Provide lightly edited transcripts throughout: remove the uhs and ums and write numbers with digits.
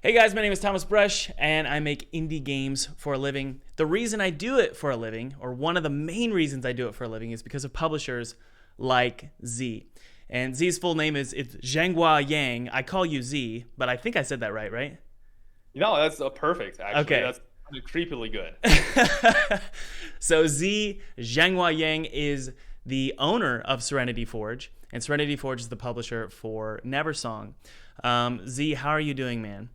Hey guys, my name is Thomas Brush, and I make indie games for a living. The reason I do it for a living, or one of the main reasons I do it for a living, is because of publishers like Z. And Z's full name is it's Zhenghua Yang. I call you Z, but I think I said that right? That's perfect, actually. Okay. That's creepily good. So Z Zhenghua Yang is the owner of Serenity Forge, and Serenity Forge is the publisher for Neversong. Z, how are you doing, man?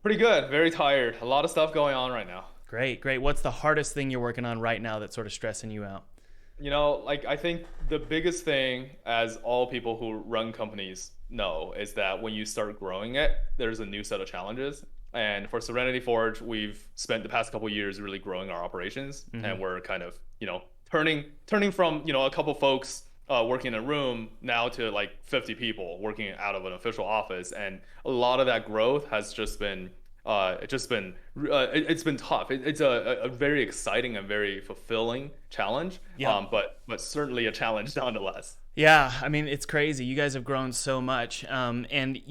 Pretty good. Very tired. A lot of stuff going on right now. Great. What's the hardest thing you're working on right now that's sort of stressing you out? I think the biggest thing, as all people who run companies know, is that when you start growing it, there's a new set of challenges. And for Serenity Forge, we've spent the past couple years really growing our operations, Mm-hmm. and we're kind of, turning from, a couple folks working in a room now to like 50 people working out of an official office, and a lot of that growth has it's been tough. It's a very exciting and very fulfilling challenge, Yep. but certainly a challenge nonetheless. Yeah, I mean it's crazy. You guys have grown so much, and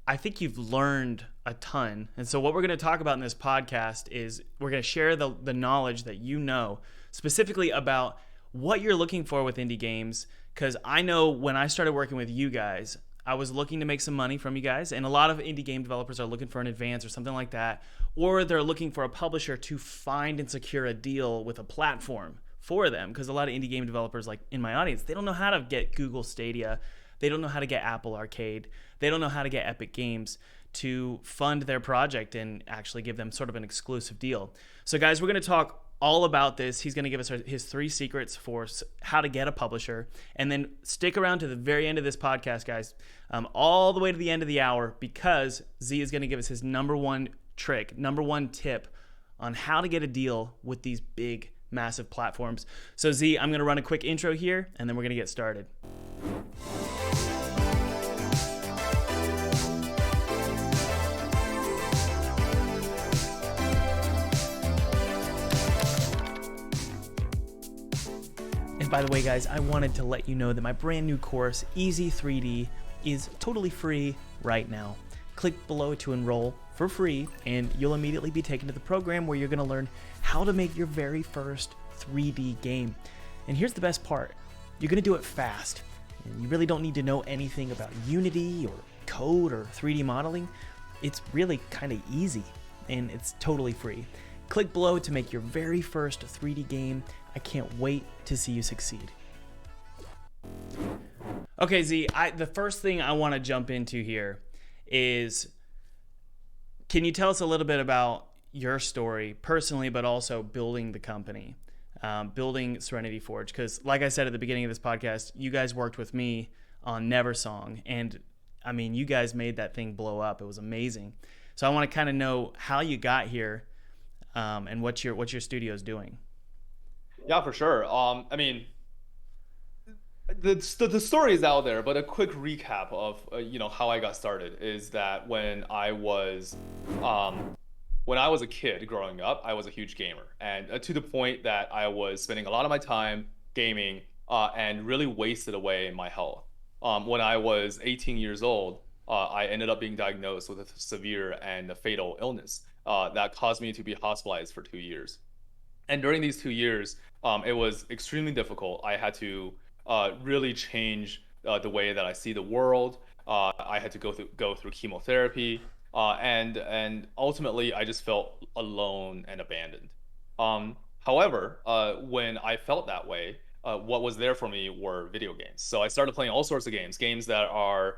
I think you've learned a ton. And so what we're going to talk about in this podcast is we're going to share the knowledge that you know specifically about what you're looking for with indie games. Because I know when I started working with you guys, I was looking to make some money from you guys, and a lot of indie game developers are looking for an advance or something like that, or they're looking for a publisher to find and secure a deal with a platform for them. Because a lot of indie game developers, like in my audience, they don't know how to get Google Stadia, they don't know how to get Apple Arcade, they don't know how to get Epic Games to fund their project and actually give them sort of an exclusive deal. So, guys, we're going to talk all about this. He's going to give us his 3 secrets for how to get a publisher. And then stick around to the very end of this podcast, guys, all the way to the end of the hour, because Z is going to give us his number one trick, number one tip on how to get a deal with these big, massive platforms. So, Z, I'm going to run a quick intro here, and then we're going to get started. And by the way, guys, I wanted to let you know that my brand new course, Easy 3D, is totally free right now. Click below to enroll for free, and you'll immediately be taken to the program where you're going to learn how to make your very first 3D game. And here's the best part. You're going to do it fast. And you really don't need to know anything about Unity or code or 3D modeling. It's really kind of easy, and it's totally free. Click below to make your very first 3D game. I can't wait to see you succeed. Okay, Z, the first thing I want to jump into here is, can you tell us a little bit about your story personally, but also building the company, building Serenity Forge? Because like I said at the beginning of this podcast, you guys worked with me on Neversong, and I mean, you guys made that thing blow up. It was amazing. So I want to kind of know how you got here, and what your studio is doing. Yeah, for sure. The story is out there, but a quick recap of how I got started is that um, when I was a kid growing up, I was a huge gamer, and to the point that I was spending a lot of my time gaming and really wasted away my health. When I was 18 years old, I ended up being diagnosed with a severe and a fatal illness that caused me to be hospitalized for 2 years. And during these 2 years, it was extremely difficult. I had to really change the way that I see the world. I had to go through chemotherapy, and ultimately, I just felt alone and abandoned. However, when I felt that way, what was there for me were video games. So I started playing all sorts of games that are,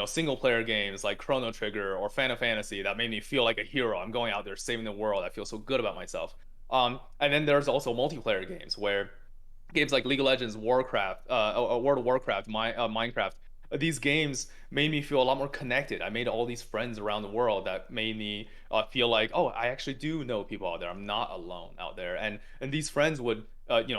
single player games like Chrono Trigger or Final Fantasy that made me feel like a hero. I'm going out there saving the world. I feel so good about myself. And then there's also multiplayer games where games like League of Legends, Warcraft, World of Warcraft, Minecraft. These games made me feel a lot more connected. I made all these friends around the world that made me feel like, oh, I actually do know people out there. I'm not alone out there. And these friends would,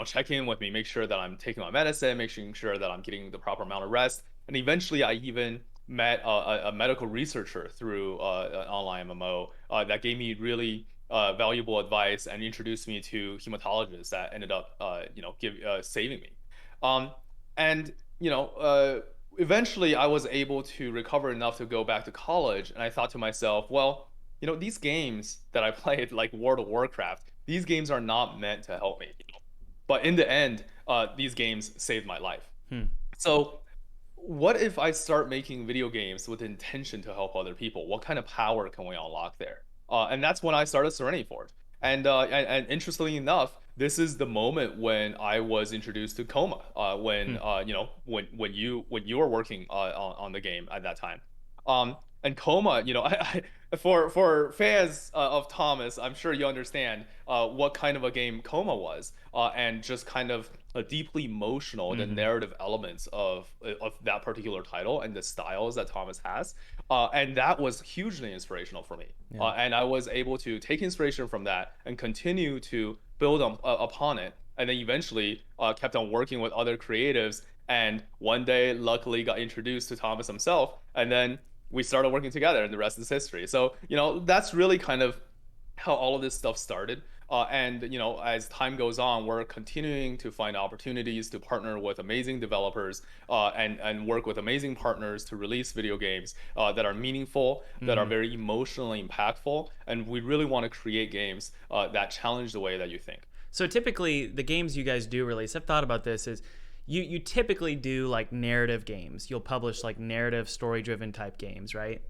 check in with me, make sure that I'm taking my medicine, making sure that I'm getting the proper amount of rest. And eventually, I even met a medical researcher through an online MMO that gave me really valuable advice and introduced me to hematologists that ended up, saving me. Um, and you know, eventually I was able to recover enough to go back to college, and I thought to myself, well, these games that I played, like World of Warcraft, these games are not meant to help me. But in the end, these games saved my life. Hmm. So what if I start making video games with intention to help other people? What kind of power can we unlock there? And that's when I started Serenity Forge. And interestingly enough, this is the moment when I was introduced to Coma. Hmm. When you were working on the game at that time. And Coma, for fans of Thomas, I'm sure you understand what kind of a game Coma was, and just kind of deeply emotional, the Hmm. narrative elements of that particular title and the styles that Thomas has, and that was hugely inspirational for me. Yeah. And I was able to take inspiration from that and continue to build upon it, and then eventually kept on working with other creatives. And one day, luckily, got introduced to Thomas himself, and then we started working together, and the rest is history. So, that's really kind of how all of this stuff started. And as time goes on, we're continuing to find opportunities to partner with amazing developers, and work with amazing partners to release video games that are meaningful, that are Hmm. very emotionally impactful, and we really want to create games that challenge the way that you think. So typically, the games you guys do release, I've thought about this, is you typically do like narrative games. You'll publish like narrative, story driven type games, right?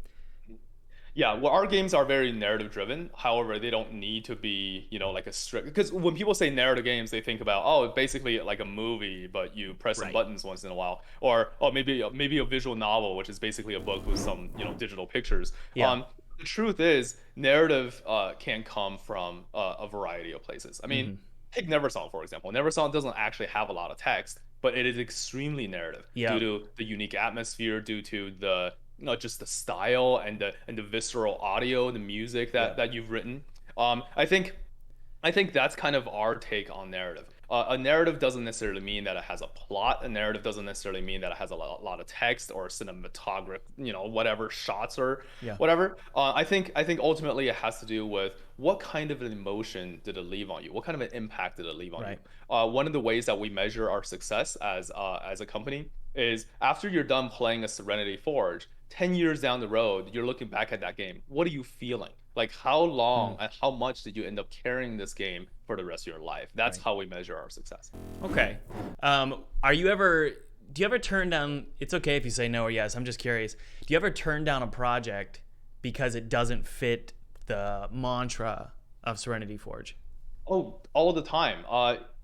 Yeah, well, our games are very narrative driven. However, they don't need to be, like a strict, because when people say narrative games, they think about, oh, basically like a movie, but you press some Right. buttons once in a while, or oh, maybe a visual novel, which is basically a book with some, digital pictures. Yeah. The truth is, narrative can come from a variety of places. I mean, Hmm. take Neversong, for example. Neversong doesn't actually have a lot of text, but it is extremely narrative due Yeah. to the unique atmosphere, due to the just the style and the visceral audio, the music Yeah. that you've written. I think that's kind of our take on narrative. A narrative doesn't necessarily mean that it has a plot. A narrative doesn't necessarily mean that it has a lot of text or cinematographic, whatever shots or Yeah. whatever. I think ultimately it has to do with what kind of an emotion did it leave on you? What kind of an impact did it leave on you? Right. One of the ways that we measure our success as a company is after you're done playing a Serenity Forge, 10 years down the road, you're looking back at that game. What are you feeling? Like, how Mm. long and how much did you end up carrying this game for the rest of your life? That's Right. how we measure our success. Okay. Are you ever? Do you ever turn down? It's okay if you say no or yes. I'm just curious. Do you ever turn down a project because it doesn't fit the mantra of Serenity Forge? Oh, all the time.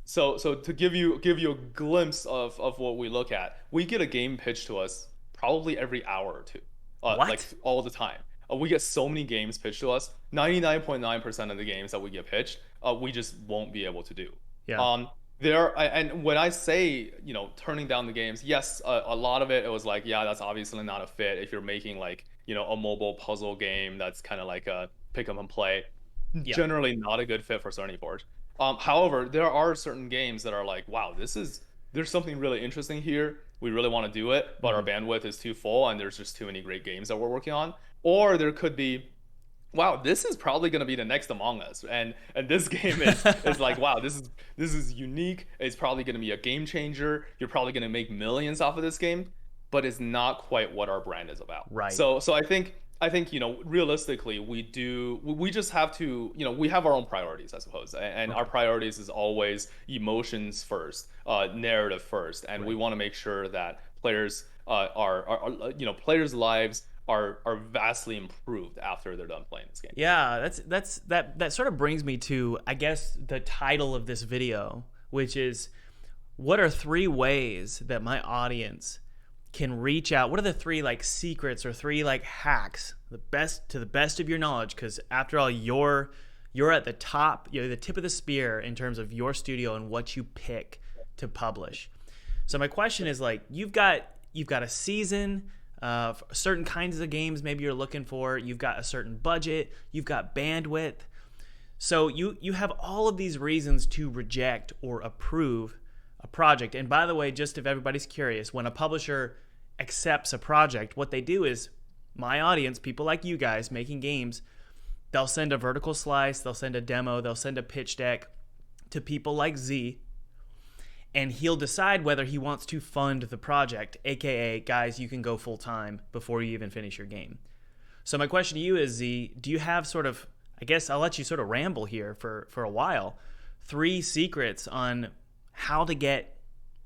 So to give you a glimpse of what we look at, we get a game pitched to us probably every hour or two, like What? all the time. We get so many games pitched to us. 99.9% of the games that we get pitched, we just won't be able to do. Yeah. Um, and when I say, turning down the games, yes, a lot of it was like, yeah, that's obviously not a fit if you're making like, a mobile puzzle game that's kind of like a pick up and play, Yeah. generally not a good fit for Sony Forge. However, there are certain games that are like, wow, there's something really interesting here. We really want to do it, but our Hmm. bandwidth is too full and there's just too many great games that we're working on. Or there could be, wow, this is probably going to be the next Among Us, and this game is like, wow, this is unique. It's probably going to be a game changer. You're probably going to make millions off of this game, but it's not quite what our brand is about. Right. So I think realistically we just have to, we have our own priorities, I suppose, and our Okay. priorities is always emotions first, narrative first, and we Right. want to make sure that players players' lives are vastly improved after they're done playing this game. Yeah, that sort of brings me to, I guess, the title of this video, which is, what are three ways that my audience can reach out? What are the three like secrets or three like hacks, the best of your knowledge? Because after all, you're at the top, you're the tip of the spear in terms of your studio and what you pick to publish. So my question is, like, you've got a season, certain kinds of games maybe you're looking for. You've got a certain budget. You've got bandwidth. So you have all of these reasons to reject or approve a project. And by the way, just if everybody's curious, when a publisher accepts a project, what they do is, my audience, people like you guys making games, they'll send a vertical slice, they'll send a demo, they'll send a pitch deck to people like Z, and he'll decide whether he wants to fund the project, aka, guys, you can go full time before you even finish your game. So my question to you is, Z, do you have sort of, I guess I'll let you sort of ramble here for a while, 3 secrets on how to get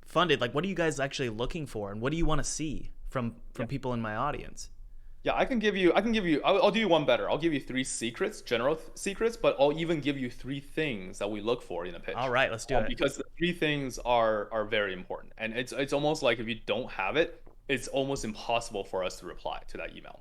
funded? Like, what are you guys actually looking for, and what do you want to see from people in my audience? Yeah, I'll do you one better. I'll give you 3 secrets, general secrets, but I'll even give you 3 things that we look for in a pitch. All right, let's do it. Because the 3 things are very important. And it's almost like if you don't have it, it's almost impossible for us to reply to that email.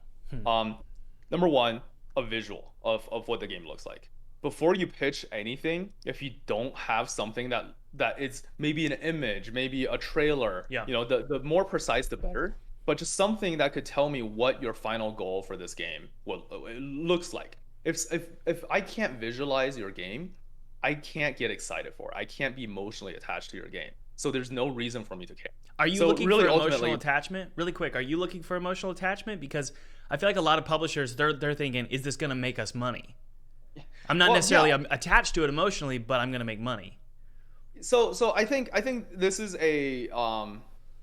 Number 1, a visual of what the game looks like. Before you pitch anything, if you don't have something that it's maybe an image, maybe a trailer, Yeah. The more precise, the better. But just something that could tell me what your final goal for this game it looks like. If I can't visualize your game, I can't get excited for it. I can't be emotionally attached to your game. So there's no reason for me to care. Are you So looking really, for emotional ultimately, attachment? Really quick, are you looking for emotional attachment? Because I feel like a lot of publishers, they're thinking, is this going to make us money? I'm not necessarily attached to it emotionally, but I'm going to make money. So I think this is a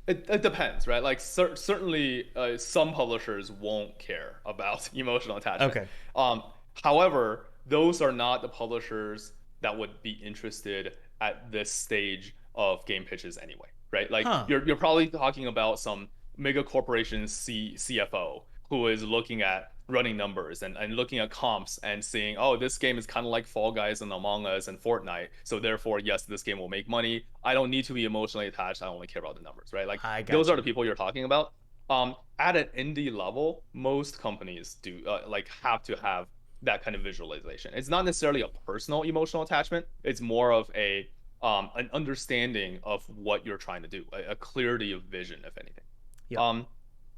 it depends, right? Like certainly some publishers won't care about emotional attachment. Okay. However, those are not the publishers that would be interested at this stage of game pitches anyway, right? Like you're probably talking about some mega corporation CFO who is looking at running numbers and looking at comps and seeing, oh, this game is kind of like Fall Guys and Among Us and Fortnite, so therefore, yes, this game will make money. I don't need to be emotionally attached. I only care about the numbers, right? Like those are the people you're talking about. At an indie level, most companies do like have to have that kind of visualization. It's not necessarily a personal emotional attachment. It's more of an understanding of what you're trying to do, a clarity of vision, if anything. Yep.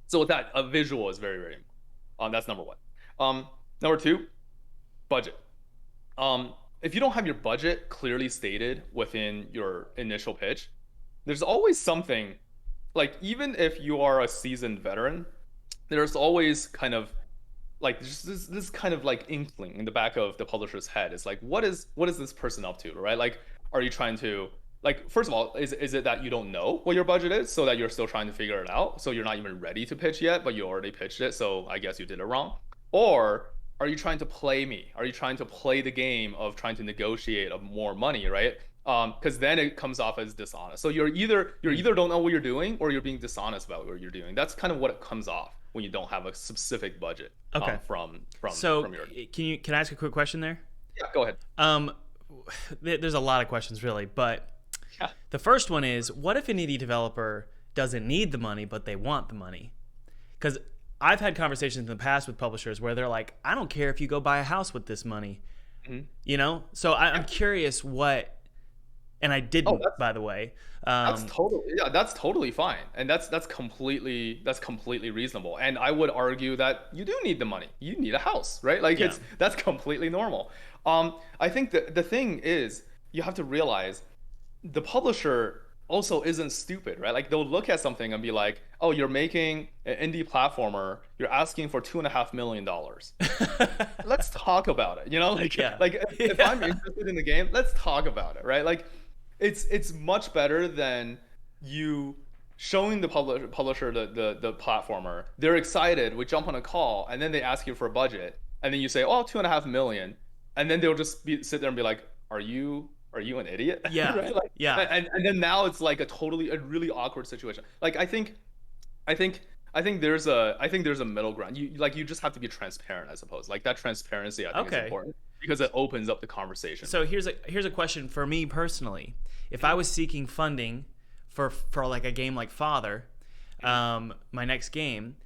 So with that, a visual is very, very important. That's number 1. Number 2, budget. If you don't have your budget clearly stated within your initial pitch, there's always something, like even if you are a seasoned veteran, there's always kind of like just this kind of like inkling in the back of the publisher's head. It's like, what is this person up to, right? Like, are you trying to, like, first of all, is it that you don't know what your budget is, so that you're still trying to figure it out, so you're not even ready to pitch yet, but you already pitched it, so I guess you did it wrong? Or are you trying to play me? Are you trying to play the game of trying to negotiate more money, right? Because then it comes off as dishonest. So you're either don't know what you're doing, or you're being dishonest about what you're doing. That's kind of what it comes off when you don't have a specific budget. Okay. From your. Can I ask a quick question there? Yeah, go ahead. There's a lot of questions really, but the first one is, what if an indie developer doesn't need the money, but they want the money? Because I've had conversations in the past with publishers where they're like, I don't care if you go buy a house with this money. So I'm curious what, and I didn't, by the way. That's totally fine, and that's completely reasonable. And I would argue that you do need the money. You need a house, right? Like that's completely normal. I think the thing is, you have to realize the publisher also isn't stupid, right? Like they'll look at something and be like, oh, you're making an indie platformer, you're asking for $2.5 million. Let's talk about it. If I'm interested in the game, let's talk about it, right? Like it's much better than you showing the publisher the platformer. They're excited, we jump on a call, and then they ask you for a budget, and then you say, oh, $2.5 million, and then they'll just sit there and be like, are you an idiot? Yeah. Right? Like, yeah. And then now it's like a really awkward situation. Like I think there's a middle ground. You just have to be transparent, I suppose. Like that transparency, I think is important because it opens up the conversation. So here's a question for me personally. If I was seeking funding for like a game like Father, my next game,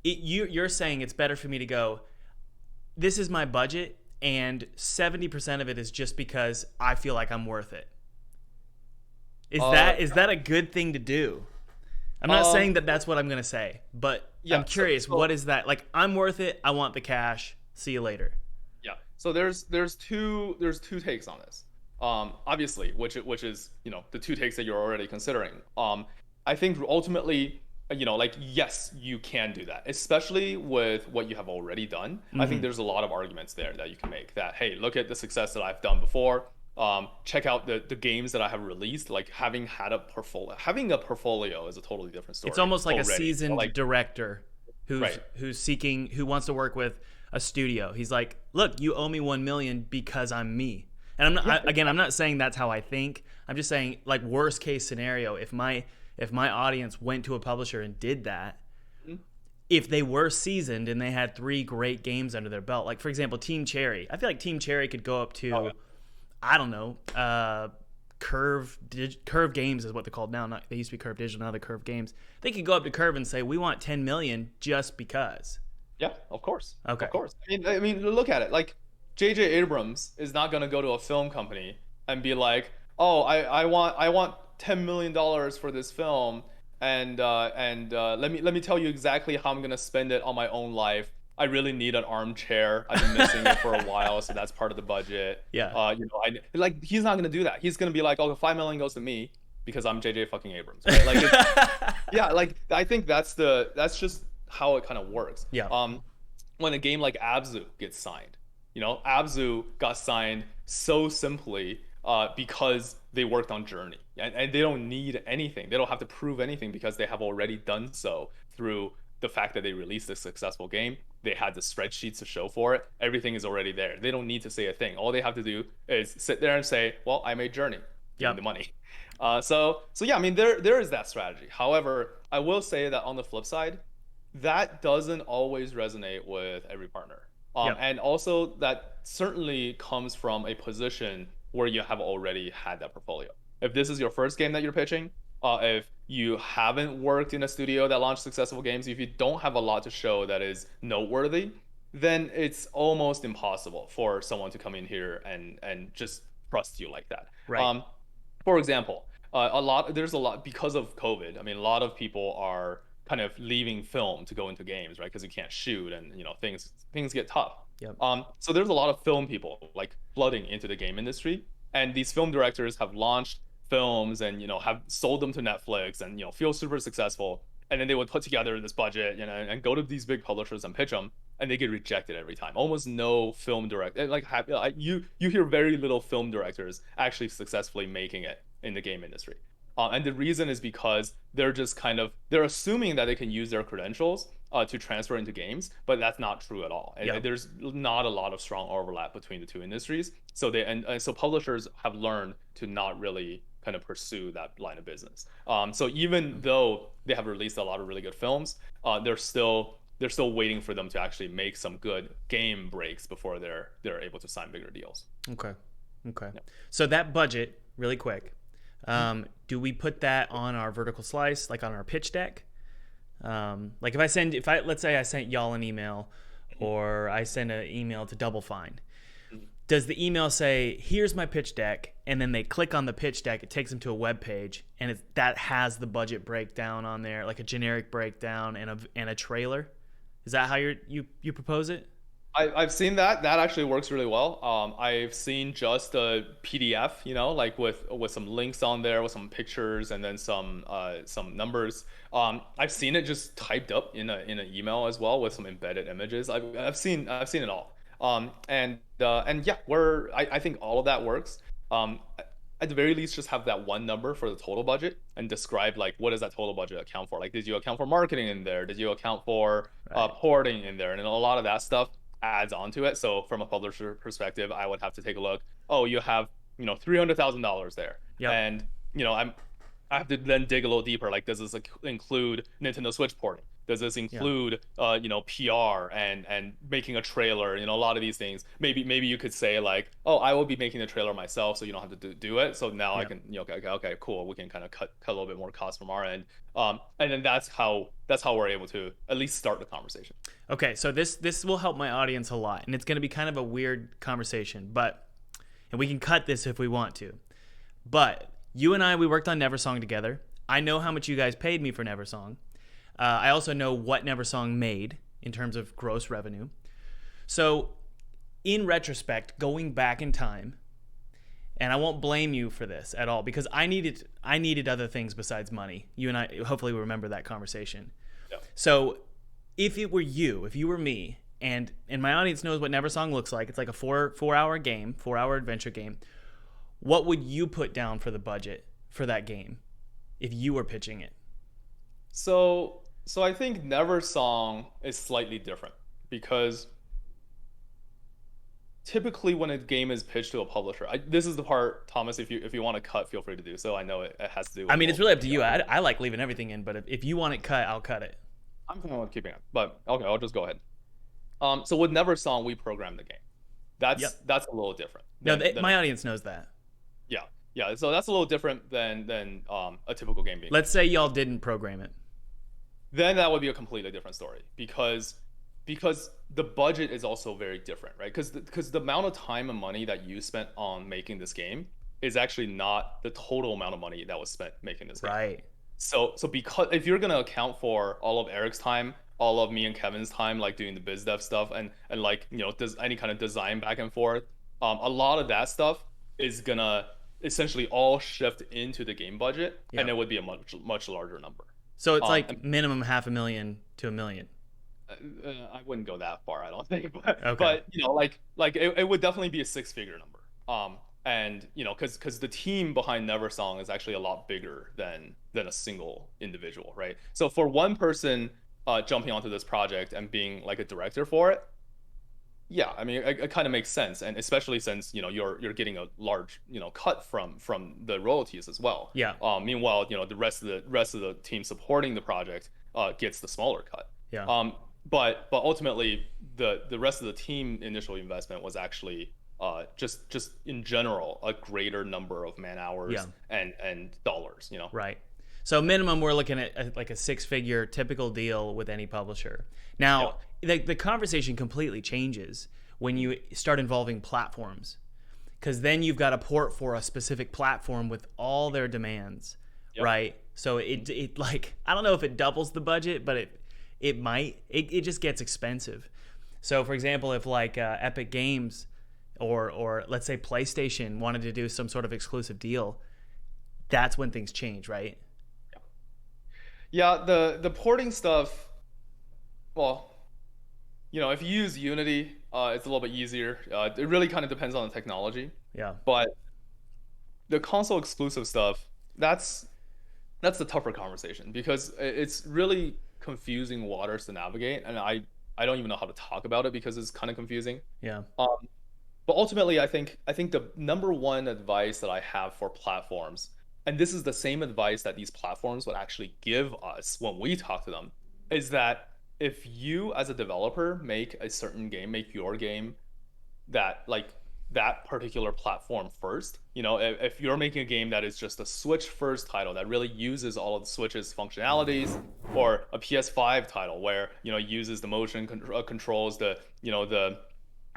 you're saying it's better for me to go, this is my budget, and 70% of it is just because I feel like I'm worth it. Is that a good thing to do? I'm not saying that that's what I'm going to say, but I'm curious, what is that? Like, I'm worth it, I want the cash, see you later. Yeah. So there's two takes on this. Obviously, which is, the 2 takes that you're already considering. I think ultimately, yes, you can do that, especially with what you have already done. I think there's a lot of arguments there that you can make that, hey, look at the success that I've done before. check out the games that I have released. Like having a portfolio is a totally different story It's almost like a already. seasoned Like, director right. who wants to work with a studio. He's like, look, you owe me 1 million because I'm me. And I'm not, Yeah. again, I'm not saying that's how I think. I'm just saying, like, worst case scenario, if my audience went to a publisher and did that, Mhm. if they were seasoned and they had 3 great games under their belt, like for example, Team Cherry, I feel like Team Cherry could go up Oh, yeah. to, I don't know, Curve Games is what they're called now. Not, they used to be Curve Digital, now they're Curve Games. They could go up to Curve and say, we want 10 million just because. Yeah, of course. Okay. Of course. I mean, look at it. Like J.J. Abrams is not gonna go to a film company and be like, "Oh, I want $10 million for this film, and let me tell you exactly how I'm gonna spend it on my own life. I really need an armchair. I've been missing it for a while, so that's part of the budget. Yeah. I like he's not gonna do that. He's gonna be like, "Oh, 5 million goes to me because I'm J.J. fucking Abrams, right?" Like it's yeah, like I think that's just how it kind of works. Yeah. When a game like Abzu gets signed, Abzu got signed so simply because they worked on Journey, and they don't need anything. They don't have to prove anything because they have already done so through the fact that they released a successful game. They had the spreadsheets to show for it. Everything is already there. They don't need to say a thing. All they have to do is sit there and say, "Well, I made Journey. Give me the money." So yeah, I mean there is that strategy. However, I will say that on the flip side, that doesn't always resonate with every partner. Yep. And also that certainly comes from a position where you have already had that portfolio. If this is your first game that you're pitching, if you haven't worked in a studio that launched successful games, if you don't have a lot to show that is noteworthy, then it's almost impossible for someone to come in here and just trust you like that. Right. For example, there's a lot because of COVID. I mean, a lot of people are kind of leaving film to go into games, right? Because you can't shoot, and things get tough. Yep. So there's a lot of film people like flooding into the game industry, and these film directors have launched films and have sold them to Netflix and feel super successful, and then they would put together this budget, and go to these big publishers and pitch them, and they get rejected every time. Almost no film director, like you hear very little film directors actually successfully making it in the game industry. And the reason is because they're assuming that they can use their credentials to transfer into games, but that's not true at all. Yeah. And there's not a lot of strong overlap between the two industries. So so publishers have learned to not really kind of pursue that line of business. So even though they have released a lot of really good films, they're still waiting for them to actually make some good game breaks before they're able to sign bigger deals. Okay. So that budget, really quick, do we put that on our vertical slice, like on our pitch deck? Like let's say I sent y'all an email, or I send an email to Double Fine. Does the email say, here's my pitch deck, and then they click on the pitch deck, it takes them to a web page, and that has the budget breakdown on there, like a generic breakdown and a trailer? Is that how you propose it? I've seen that. That actually works really well. I've seen just a PDF, like with some links on there, with some pictures, and then some numbers. I've seen it just typed up in an email as well with some embedded images. I've seen it all. And yeah, I think all of that works. At the very least, just have that one number for the total budget and describe like what does that total budget account for? Like, did you account for marketing in there? Did you account for porting in there? And a lot of that stuff adds onto it. So from a publisher perspective, I would have to take a look. Oh, you have $300,000 there, Yep. and I have to then dig a little deeper. Like, does this include Nintendo Switch porting? Does this include PR and making a trailer? A lot of these things. Maybe you could say like, oh, I will be making the trailer myself, so you don't have to do it. So now I can okay, cool. We can kind of cut a little bit more cost from our end. And then that's how we're able to at least start the conversation. Okay, so this will help my audience a lot, and it's going to be kind of a weird conversation, and we can cut this if we want to. But you and we worked on Neversong together. I know how much you guys paid me for Neversong. I also know what Neversong made in terms of gross revenue. So in retrospect, going back in time, and I won't blame you for this at all, because I needed other things besides money. You and I hopefully will remember that conversation. Yeah. So if it were you, if you were me, and my audience knows what Neversong looks like, it's like a 4-hour game, 4-hour adventure game. What would you put down for the budget for that game if you were pitching it? So I think Neversong is slightly different because typically when a game is pitched to a publisher, this is the part, Thomas, if you want to cut, feel free to do so. I know it has to do I with mean, it's both. really up to you. I like leaving everything in, but if you want it cut, I'll cut it. I'm kind of keeping it, but okay, I'll just go ahead. So with Neversong, we programmed the game. Yep. That's a little different No, than my audience knows that. yeah, yeah. So that's a little different than a typical game being. Let's say y'all didn't program it. Then that would be a completely different story because the budget is also very different, right? Because the amount of time and money that you spent on making this game is actually not the total amount of money that was spent making this game. Right. So because if you're gonna account for all of Eric's time, all of me and Kevin's time, like doing the biz dev stuff and like does any kind of design back and forth, a lot of that stuff is gonna essentially all shift into the game budget, Yep. and it would be a much larger number. So it's like minimum $500,000 to $1 million. I wouldn't go that far, I don't think, but Okay. but like it would definitely be a six-figure number. And because the team behind Neversong is actually a lot bigger than a single individual, right? So for one person jumping onto this project and being like a director for it, yeah, I mean it kind of makes sense, and especially since you're getting a large cut from the royalties as well. Yeah. Meanwhile, the rest of the team supporting the project gets the smaller cut. Yeah. But ultimately the rest of the team initial investment was actually just in general a greater number of man hours and dollars. Right. So minimum, we're looking at like a six-figure typical deal with any publisher. Now, the conversation completely changes when you start involving platforms, because then you've got to port for a specific platform with all their demands, right? So it like, I don't know if it doubles the budget, but it might. It just gets expensive. So for example, if like Epic Games or let's say PlayStation wanted to do some sort of exclusive deal, that's when things change, right? Yeah, the porting stuff, well, if you use Unity, it's a little bit easier. It really kind of depends on the technology. Yeah. But the console exclusive stuff, that's the tougher conversation because it's really confusing waters to navigate, and I don't even know how to talk about it because it's kind of confusing. Yeah. But ultimately, I think the number one advice that I have for platforms, and this is the same advice that these platforms would actually give us when we talk to them, is that if you as a developer make a certain game, make your game that like that particular platform first, if you're making a game that is just a Switch first title that really uses all of the Switch's functionalities, or a PS5 title where uses the motion controls, the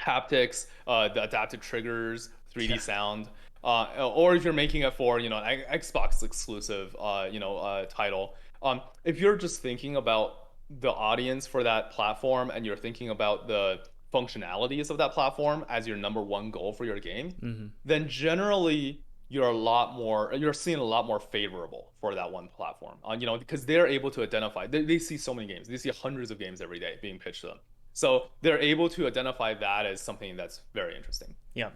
haptics, the adaptive triggers, 3D sound, or if you're making it for an Xbox exclusive title, if you're just thinking about the audience for that platform and you're thinking about the functionalities of that platform as your number one goal for your game, then generally you're seeing a lot more favorable for that one platform, because they're able to identify, they see so many games, they see hundreds of games every day being pitched to them, so they're able to identify that as something that's very interesting. Yeah.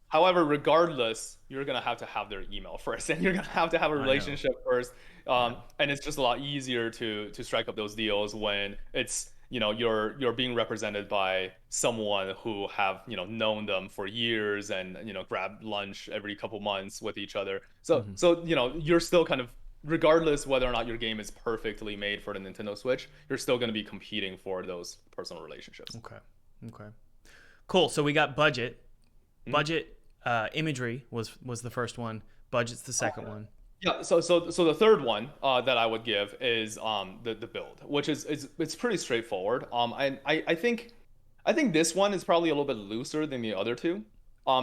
However, regardless, you're gonna have to have their email first, and you're gonna have to have a relationship first. And it's just a lot easier to strike up those deals when it's you're being represented by someone who have known them for years and grab lunch every couple months with each other. So you're still kind of, regardless whether or not your game is perfectly made for the Nintendo Switch, you're still going to be competing for those personal relationships. Okay. Cool. So we got budget. Imagery was the first one. Budget's the second one. Yeah. So the third one that I would give is the build, which is it's pretty straightforward. I think this one is probably a little bit looser than the other two,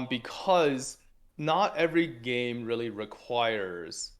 because not every game really requires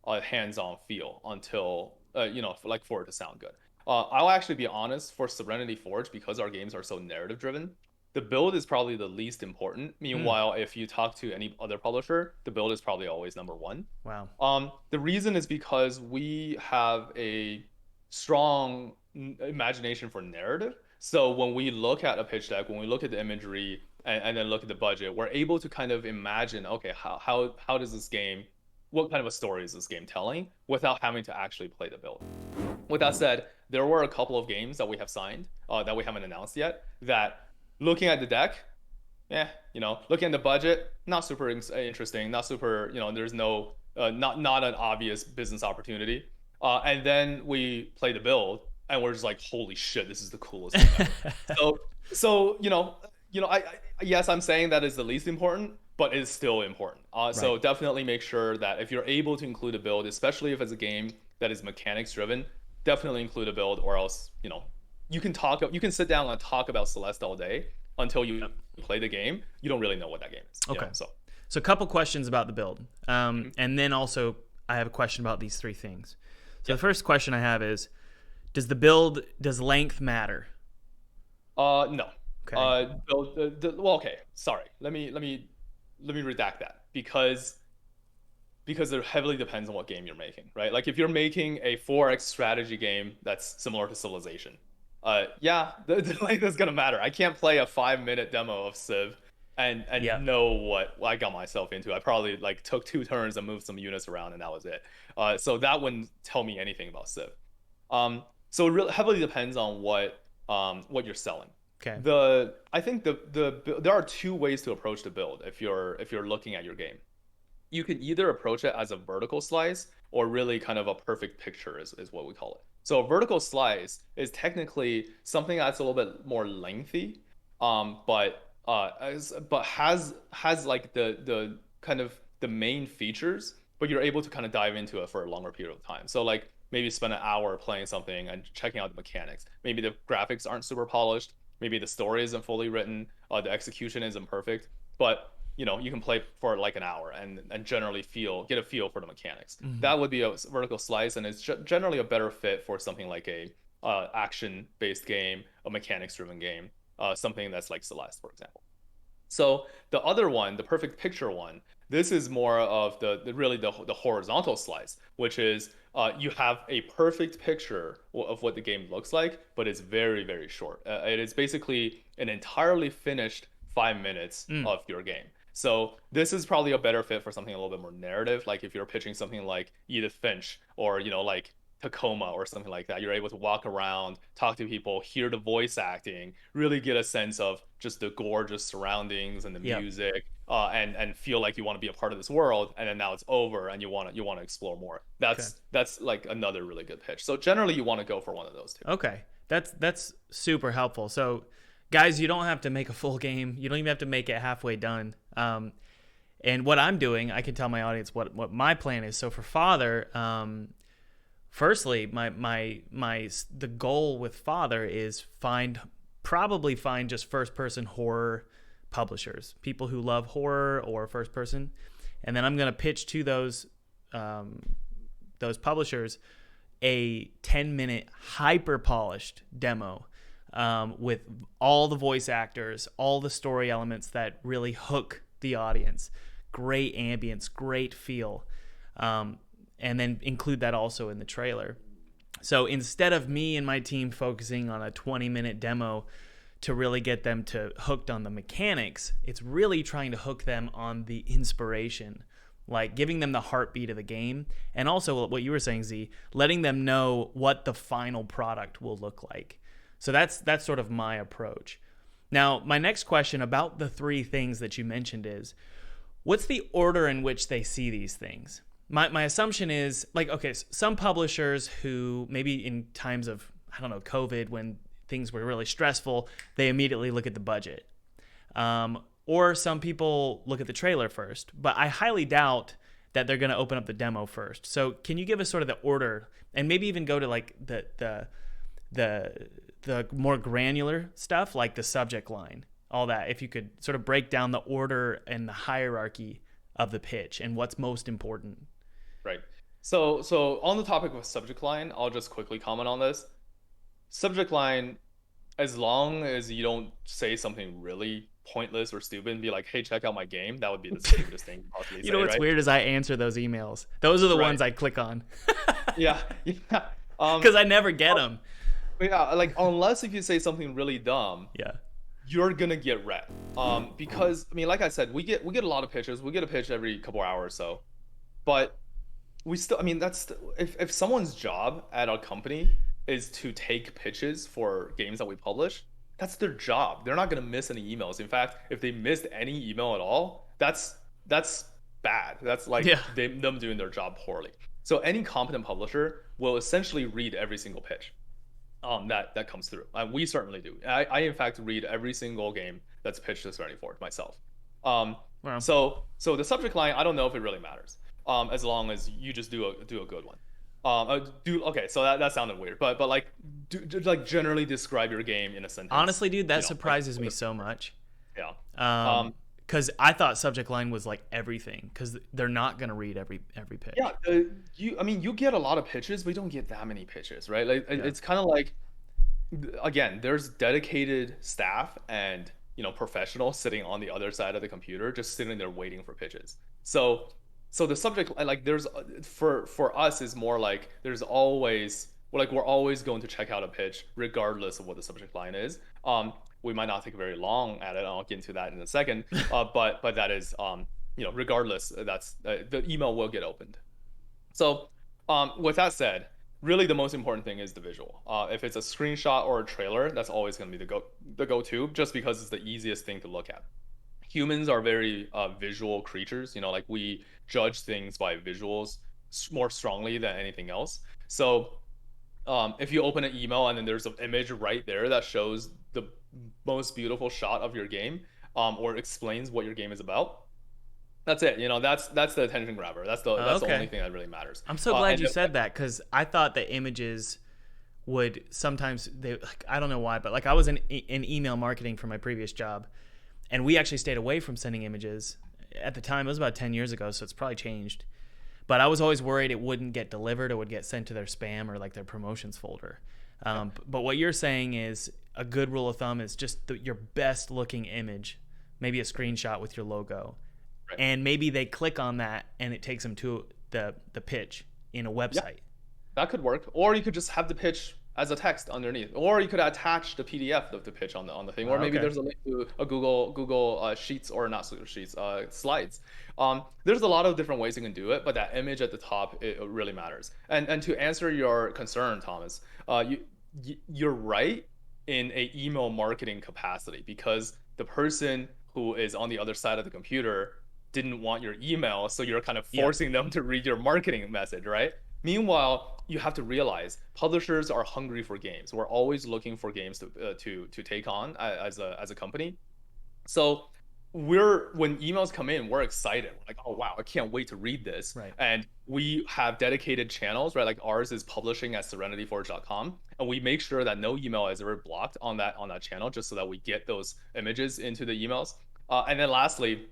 a hands-on feel until for it to sound good. I'll actually be honest, for Serenity Forge, because our games are so narrative driven, the build is probably the least important. Meanwhile, if you talk to any other publisher, the build is probably always number one. Wow. The reason is because we have a strong imagination for narrative. So when we look at a pitch deck, when we look at the imagery and then look at the budget, we're able to kind of imagine, okay, how does this game, what kind of a story is this game telling without having to actually play the build. With that said, there were a couple of games that we have signed that we haven't announced yet that looking at the deck, looking at the budget, not super interesting, not super, there's no, not an obvious business opportunity. And then we play the build, and we're just like, holy shit, this is the coolest thing ever. So, I yes, I'm saying that is the least important, but it's still important. So Right. definitely make sure that if you're able to include a build, especially if it's a game that is mechanics driven, definitely include a build, or else, you can sit down and talk about Celeste all day until you Yep. play the game. You don't really know what that game is. Okay. So So a couple questions about the build, mhm. and then also I have a question about these three things. So Yeah. the first question I have is, does length matter? No. Okay. Well, okay. Sorry. Let me redact that, because it heavily depends on what game you're making, right? Like if you're making a 4x strategy game that's similar to Civilization, yeah, the length is gonna matter. I can't play a 5-minute demo of Civ and Yeah. know what I got myself into. I probably like took 2 turns and moved some units around, and that was it. So that wouldn't tell me anything about Civ. So it really heavily depends on what you're selling. Okay. I think there are two ways to approach the build if you're looking at your game. You can either approach it as a vertical slice, or really kind of a perfect picture is what we call it. So a vertical slice is technically something that's a little bit more lengthy, but has like the kind of the main features, but you're able to kind of dive into it for a longer period of time. So like maybe spend an hour playing something and checking out the mechanics. Maybe the graphics aren't super polished. Maybe the story isn't fully written. The execution isn't perfect, but you can play for like an hour and generally get a feel for the mechanics. Hmm. That would be a vertical slice, and it's generally a better fit for something like a action based game, a mechanics driven game, something that's like Celeste, for example. So the other one, the perfect picture one, this is more of the horizontal slice, which is you have a perfect picture of what the game looks like, but it's very, very short. It is basically an entirely finished 5 minutes Mm. of your game. So this is probably a better fit for something a little bit more narrative. Like if you're pitching something like Edith Finch, or like Tacoma or something like that, you're able to walk around, talk to people, hear the voice acting, really get a sense of just the gorgeous surroundings and the Yep. music, and feel like you want to be a part of this world. And then now it's over, and you want to explore more. Okay. That's like another really good pitch. So generally, you want to go for one of those two. Okay. That's super helpful. So, guys, you don't have to make a full game. You don't even have to make it halfway done. And what I'm doing, I can tell my audience what my plan is. So for Father, firstly, the goal with Father is probably find just first person horror publishers, people who love horror or first person, and then I'm gonna pitch to those publishers a 10-minute hyper polished demo, with all the voice actors, all the story elements that really hook the audience, great ambience, great feel, and then include that also in the trailer. So instead of me and my team focusing on a 20-minute demo to really get them to hooked on the mechanics, it's really trying to hook them on the inspiration, like giving them the heartbeat of the game, and also what you were saying, Z, letting them know what the final product will look like. So that's sort of my approach. Now, my next question about the three things that you mentioned is, what's the order in which they see these things? My assumption is, like, okay, some publishers who maybe in times of, I don't know, COVID, when things were really stressful, they immediately look at the budget. Or some people look at the trailer first, but I highly doubt that they're going to open up the demo first. So can you give us sort of the order, and maybe even go to like the more granular stuff, like the subject line, all that, if you could sort of break down the order and the hierarchy of the pitch and what's most important. Right. So on the topic of subject line, I'll just quickly comment on this. Subject line, as long as you don't say something really pointless or stupid and be like, "Hey, check out my game," that would be the stupidest thing you can possibly You know say, what's right? weird is I answer those emails. Those are the Right. ones I click on Yeah. Yeah. because I never get them. Yeah, like unless if you say something really dumb, Yeah. you're gonna get read. Because I mean, like I said, we get a lot of pitches. We get a pitch every couple hours or so, but we still, I mean, if someone's job at our company is to take pitches for games that we publish, that's their job. They're not gonna miss any emails. In fact, if they missed any email at all, that's bad. That's like Yeah. them doing their job poorly. So any competent publisher will essentially read every single pitch that comes through. We certainly do. I in fact read every single game that's pitched to Serenity Ford myself. Um, Well, so the subject line, I don't know if it really matters. As long as you just do a good one. Do okay. So that sounded weird, but like like generally describe your game in a sentence. honestly, dude, that Like surprises me so much. yeah. Um, Um, because I thought subject line was like everything, because they're not gonna read every pitch. yeah. I mean, you get a lot of pitches, but you don't get that many pitches, right? Like Yeah. it's kind of like again, there's dedicated staff and professionals sitting on the other side of the computer, just sitting there waiting for pitches. So the subject like there's for us is more like there's always like we're always going to check out a pitch regardless of what the subject line is. We might not take very long at it. I'll get into that in a second. But that is regardless, that's the email will get opened. So, with that said, really the most important thing is the visual. If it's a screenshot or a trailer, that's always going to be the go-to, just because it's the easiest thing to look at. Humans are very visual creatures. Like we judge things by visuals more strongly than anything else. So, if you open an email and then there's an image right there that shows the most beautiful shot of your game, or explains what your game is about, that's it. That's the attention grabber. That's the only Okay. thing that really matters. I'm so glad And you if, said that, because I thought the images would sometimes they like, I don't know why, but like I was in email marketing for my previous job, and we actually stayed away from sending images. At the time, it was about 10 years ago, so it's probably changed. But I was always worried it wouldn't get delivered, or would get sent to their spam or like their promotions folder. But what you're saying is a good rule of thumb is just your best looking image, maybe a screenshot with your logo, right. and maybe they click on that and it takes them to the pitch in a Yeah, website. that could work. Or you could just have the pitch as a text underneath, or you could attach the PDF of the pitch on the thing, or maybe Okay. there's a link to a Google Sheets, or not Sheets, slides. There's a lot of different ways you can do it, but that image at the top, it really matters. And to answer your concern, Thomas, you're right in a email marketing capacity, because the person who is on the other side of the computer didn't want your email, so you're kind of Yeah. forcing them to read your marketing message, right? Meanwhile, you have to realize publishers are hungry for games. We're always looking for games to take on as a company. So when emails come in, we're excited. We're like, oh wow, I can't wait to read this. Right. And we have dedicated channels, right? Like ours is publishing at serenityforge.com, and we make sure that no email is ever blocked on that channel, just so that we get those images into the emails. And then lastly,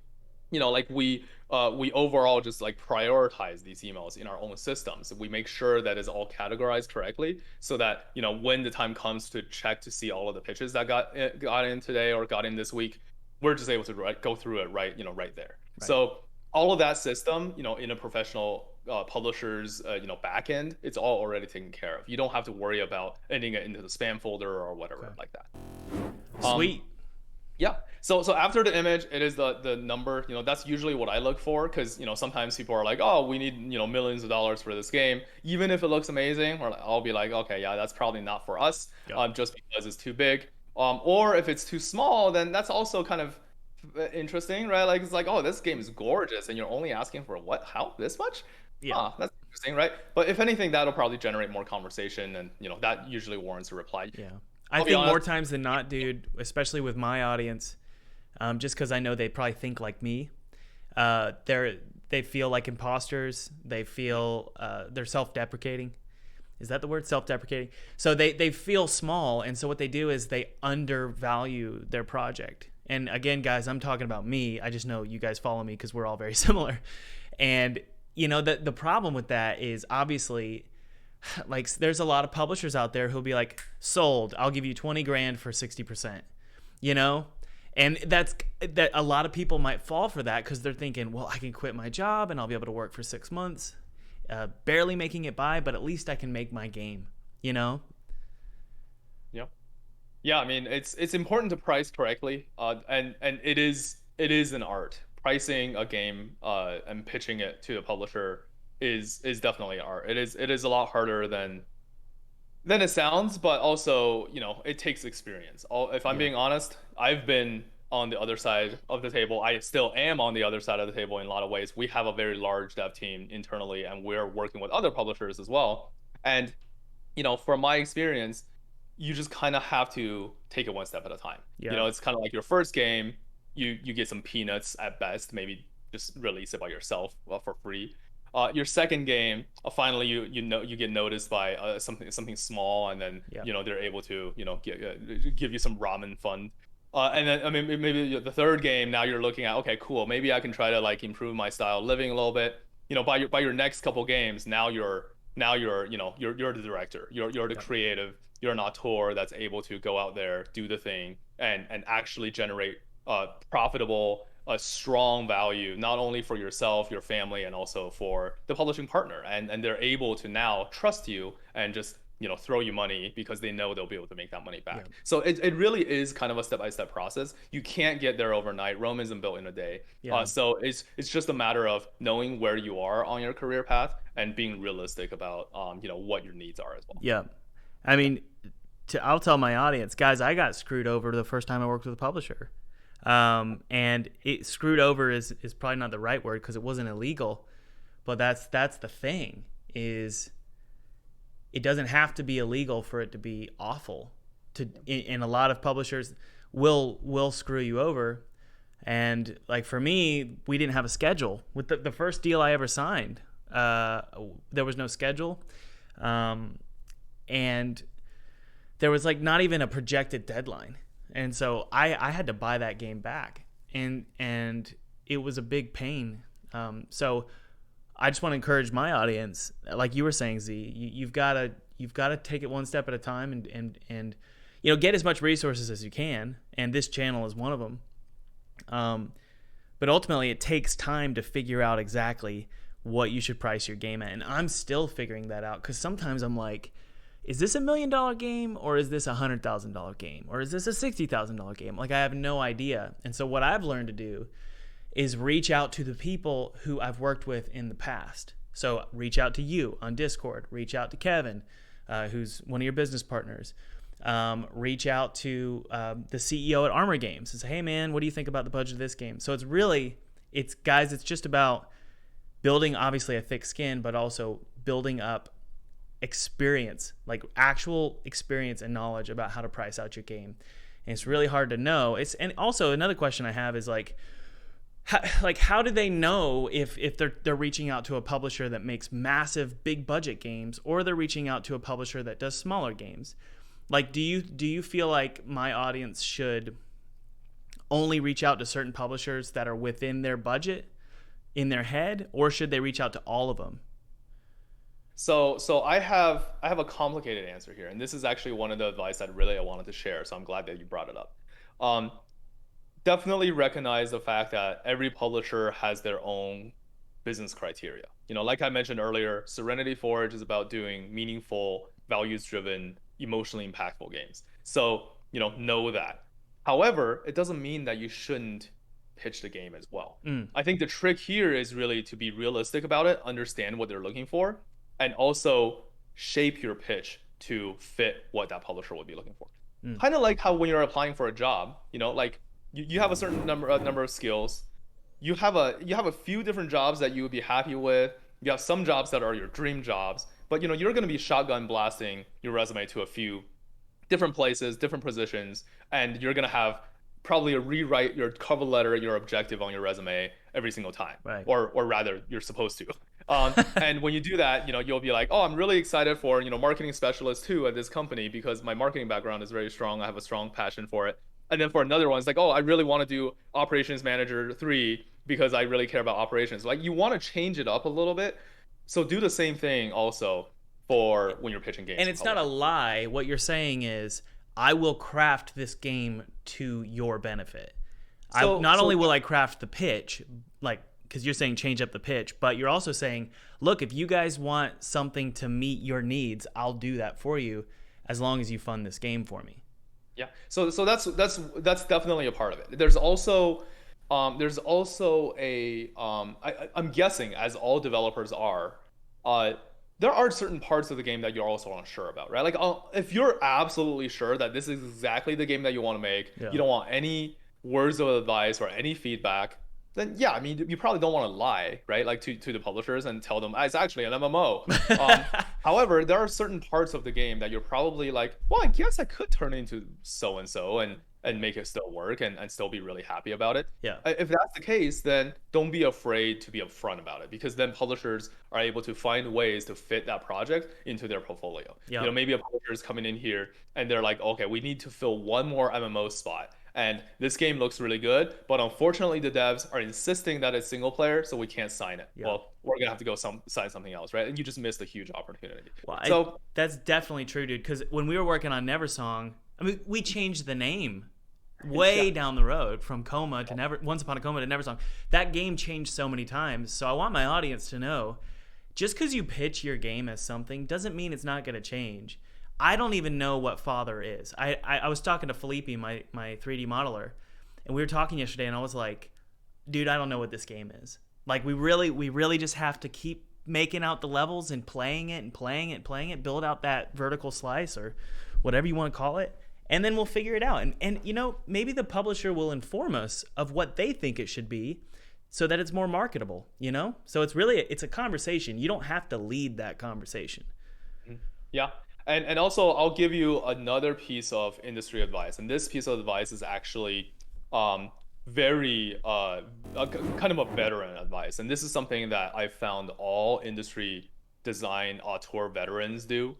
like we overall just like prioritize these emails in our own systems. We make sure that it's all categorized correctly, so that when the time comes to check to see all of the pitches that got in today or got in this week, we're just able to go through it right there. Right. So all of that system, in a professional publisher's back end, it's all already taken care of. You don't have to worry about ending it into the spam folder or whatever Okay. like that. Sweet. Yeah. So after the image, it is the number. That's usually what I look for, because sometimes people are like, oh, we need millions of dollars for this game, even if it looks amazing. Or I'll be like, okay, yeah, that's probably not for us, Yep. just because it's too big. Or if it's too small, then that's also kind of interesting, right? Like it's like, oh, this game is gorgeous, and you're only asking for what? How this much? Yeah. That's interesting, right? But if anything, that'll probably generate more conversation, and that usually warrants a reply. Yeah. I I'll be think more honest. times than not, dude, especially with my audience, just because I know they probably think like me, they feel like imposters. They feel they're self-deprecating. Is that the word? Self-deprecating. So they feel small, and so what they do is they undervalue their project. And again, guys, I'm talking about me. I just know you guys follow me because we're all very similar. And the problem with that is obviously, like, there's a lot of publishers out there who'll be like, sold, I'll give you 20 grand for 60%, and that a lot of people might fall for that, because they're thinking, well, I can quit my job and I'll be able to work for 6 months, barely making it by, but at least I can make my game, Yeah. Yeah, I mean it's important to price correctly, and it is an art. Pricing a game and pitching it to a publisher is definitely an art. It is a lot harder than it sounds, but also, it takes experience. If I'm Yeah. being honest, I've been on the other side of the table. I still am on the other side of the table in a lot of ways. We have a very large dev team internally, and we're working with other publishers as well. And from my experience, you just kind of have to take it one step at a time. Yeah. It's kind of like your first game, you get some peanuts at best, maybe just release it by yourself for free. Your second game, finally you get noticed by something small, and then Yeah. they're able to give you some ramen fund. And then I mean maybe the third game, now you're looking at, okay, cool, maybe I can try to like improve my style of living a little bit. By your next couple games, now you're you're the director, you're the Yeah. creative, you're an auteur that's able to go out there, do the thing, and actually generate profitable, a strong value, not only for yourself, your family, and also for the publishing partner. And they're able to now trust you and just throw you money because they know they'll be able to make that money Yeah. back. So it really is kind of a step-by-step process. You can't get there overnight. Rome isn't built in a day. Yeah. So it's just a matter of knowing where you are on your career path and being realistic about what your needs are as well. Yeah. I mean, I'll tell my audience, guys, I got screwed over the first time I worked with a publisher. And screwed over is probably not the right word because it wasn't illegal, but that's the thing, is it doesn't have to be illegal for it to be awful. And a lot of publishers will screw you over. And like for me, we didn't have a schedule with the first deal I ever signed. There was no schedule, and there was like not even a projected deadline. And so I had to buy that game back, and it was a big pain. So I just want to encourage my audience, like you were saying, Z, you've got to take it one step at a time, and get as much resources as you can. And this channel is one of them. But ultimately, it takes time to figure out exactly what you should price your game at, and I'm still figuring that out because sometimes I'm like, is this $1 million game, or is this $100,000 game, or is this a $60,000 game? Like, I have no idea. And so what I've learned to do is reach out to the people who I've worked with in the past. So reach out to you on Discord, reach out to Kevin, who's one of your business partners. Reach out to the CEO at Armor Games and say, hey man, what do you think about the budget of this game? So it's just about building obviously a thick skin, but also building up experience, like actual experience and knowledge about how to price out your game. And it's really hard to know. And also another question I have is how do they know if they're reaching out to a publisher that makes massive big budget games, or they're reaching out to a publisher that does smaller games? Like, do you feel like my audience should only reach out to certain publishers that are within their budget in their head, or should they reach out to all of them? So I have a complicated answer here, and this is actually one of the advice that really I wanted to share. So I'm glad that you brought it up. Definitely recognize the fact that every publisher has their own business criteria. Like I mentioned earlier, Serenity Forge is about doing meaningful, values-driven, emotionally impactful games. So, know that. However, it doesn't mean that you shouldn't pitch the game as well. I think the trick here is really to be realistic about it, understand what they're looking for, and also shape your pitch to fit what that publisher would be looking for. Kind of like how when you're applying for a job, like you have a certain number of skills. You have a few different jobs that you would be happy with. You have some jobs that are your dream jobs, but you're going to be shotgun blasting your resume to a few different places, different positions, and you're going to have probably rewrite your cover letter, your objective on your resume every single time, Right. or rather, you're supposed to. And when you do that, you'll be like, oh, I'm really excited for marketing specialist 2 at this company because my marketing background is very strong. I have a strong passion for it. And then for another one, it's like, oh, I really want to do operations manager 3 because I really care about operations. Like, you want to change it up a little bit. So do the same thing also for when you're pitching games. And it's not a lie. What you're saying is, I will craft this game to your benefit. Not only will I craft the pitch, like, because you're saying change up the pitch, but you're also saying, look, if you guys want something to meet your needs, I'll do that for you. as long as you fund this game for me. Yeah. So that's definitely a part of it. There's also a I'm guessing, as all developers are, uh there are certain parts of the game that you're also unsure about, right? Like, if you're absolutely sure that this is exactly the game that you want to make, Yeah. you don't want any words of advice or any feedback, then yeah, I mean, you probably don't want to lie, right? Like, to the publishers and tell them, "Ah, it's actually an MMO." However, there are certain parts of the game that you're probably like, well, I guess I could turn it into so and so and make it still work and still be really happy about it. Yeah. If that's the case, then don't be afraid to be upfront about it, because then publishers are able to find ways to fit that project into their portfolio. Yeah. Maybe a publisher is coming in here and they're like, okay, we need to fill one more MMO spot. And this game looks really good, but unfortunately the devs are insisting that it's single player, so we can't sign it. Yeah. Well, we're gonna have to go sign something else, right? And you just missed a huge opportunity. Well, So that's definitely true, dude. Because when we were working on Neversong, I mean, we changed the name way down the road from Coma to Once Upon a Coma to Neversong. That game changed so many times. So I want my audience to know, just because you pitch your game as something doesn't mean it's not going to change. I don't even know what Father is. I was talking to Felipe, my 3D modeler, and we were talking yesterday, and I was like, dude, I don't know what this game is. Like, we really just have to keep making out the levels and playing it, build out that vertical slice or whatever you want to call it, and then we'll figure it out. And maybe the publisher will inform us of what they think it should be so that it's more marketable, So it's a conversation. You don't have to lead that conversation. Yeah. And also, I'll give you another piece of industry advice. And this piece of advice is actually very kind of a veteran advice. And this is something that I found all industry design auteur veterans do.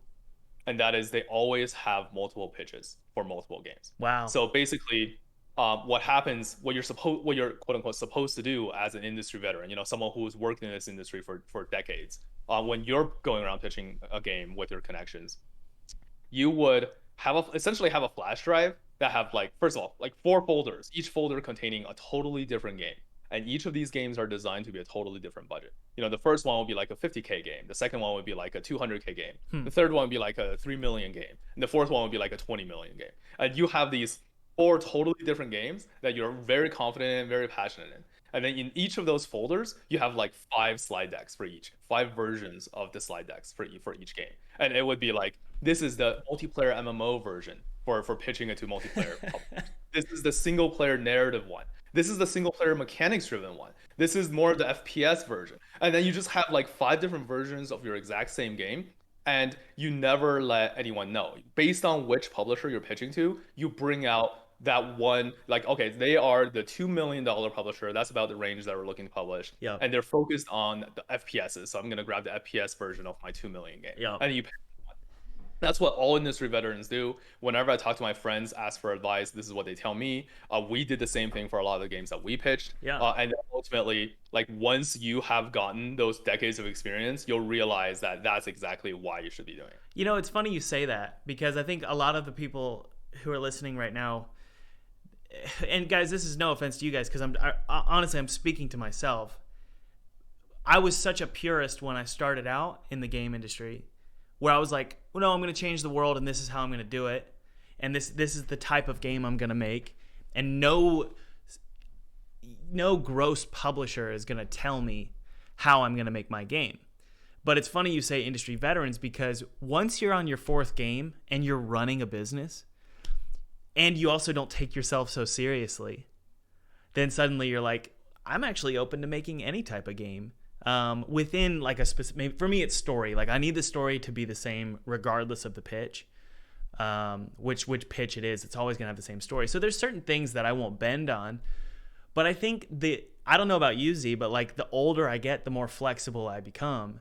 And that is, they always have multiple pitches for multiple games. Wow. So basically, what happens, what you're quote unquote supposed to do as an industry veteran, someone who's worked in this industry for decades, when you're going around pitching a game with your connections, you would essentially have a flash drive that have, like, first of all, like 4 folders, each folder containing a totally different game. And each of these games are designed to be a totally different budget. The first one would be like a 50K game. The second one would be like a 200K game. The third one would be like a 3 million game. And the fourth one would be like a 20 million game. And you have these 4 totally different games that you're very confident in, very passionate in. And then in each of those folders, you have like 5 slide decks for each, 5 versions of the slide decks for each game. And it would be like, this is the multiplayer MMO version for pitching it to multiplayer publishers. This is the single player narrative one. This is the single player mechanics driven one. This is more of the FPS version. And then you just have like 5 different versions of your exact same game. And you never let anyone know. Based on which publisher you're pitching to, you bring out that one, like, okay, they are the $2 million publisher. That's about the range that we're looking to publish. Yeah. And they're focused on the FPSs. So I'm going to grab the FPS version of my 2 million game. Yeah. And you pick one. That's what all industry veterans do. Whenever I talk to my friends, ask for advice, this is what they tell me. We did the same thing for a lot of the games that we pitched. Yeah. And ultimately, like, once you have gotten those decades of experience, you'll realize that that's exactly why you should be doing it. It's funny you say that, because I think a lot of the people who are listening right now, and guys, this is no offense to you guys, because honestly, I'm speaking to myself. I was such a purist when I started out in the game industry, where I was like, well, no, I'm going to change the world, and this is how I'm going to do it, and this is the type of game I'm going to make, and no gross publisher is going to tell me how I'm going to make my game. But it's funny you say industry veterans, because once you're on your 4th game and you're running a business, and you also don't take yourself so seriously, then suddenly you're like, I'm actually open to making any type of game within like a specific. For me, it's story. Like, I need the story to be the same regardless of the pitch, which pitch it is. It's always gonna have the same story. So there's certain things that I won't bend on, but I think I don't know about you, Z, but like, the older I get, the more flexible I become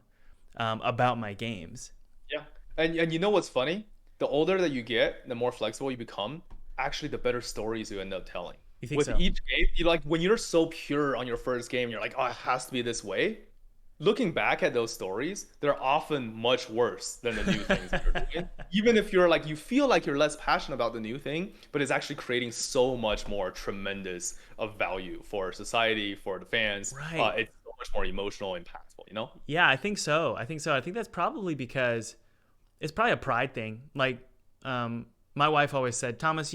about my games. Yeah, and you know what's funny? The older that you get, the more flexible you become. Actually, the better stories you end up telling. You think With so? each game, you like, when you're so pure on your first game, you're like, oh, it has to be this way. Looking back at those stories, they're often much worse than the new things that you're doing. Even if you're like, you feel like you're less passionate about the new thing, but it's actually creating so much more tremendous of value for society, for the fans. Right. It's so much more emotional, impactful. Yeah, I think so. I think that's probably because it's probably a pride thing. Like, My wife always said, Thomas,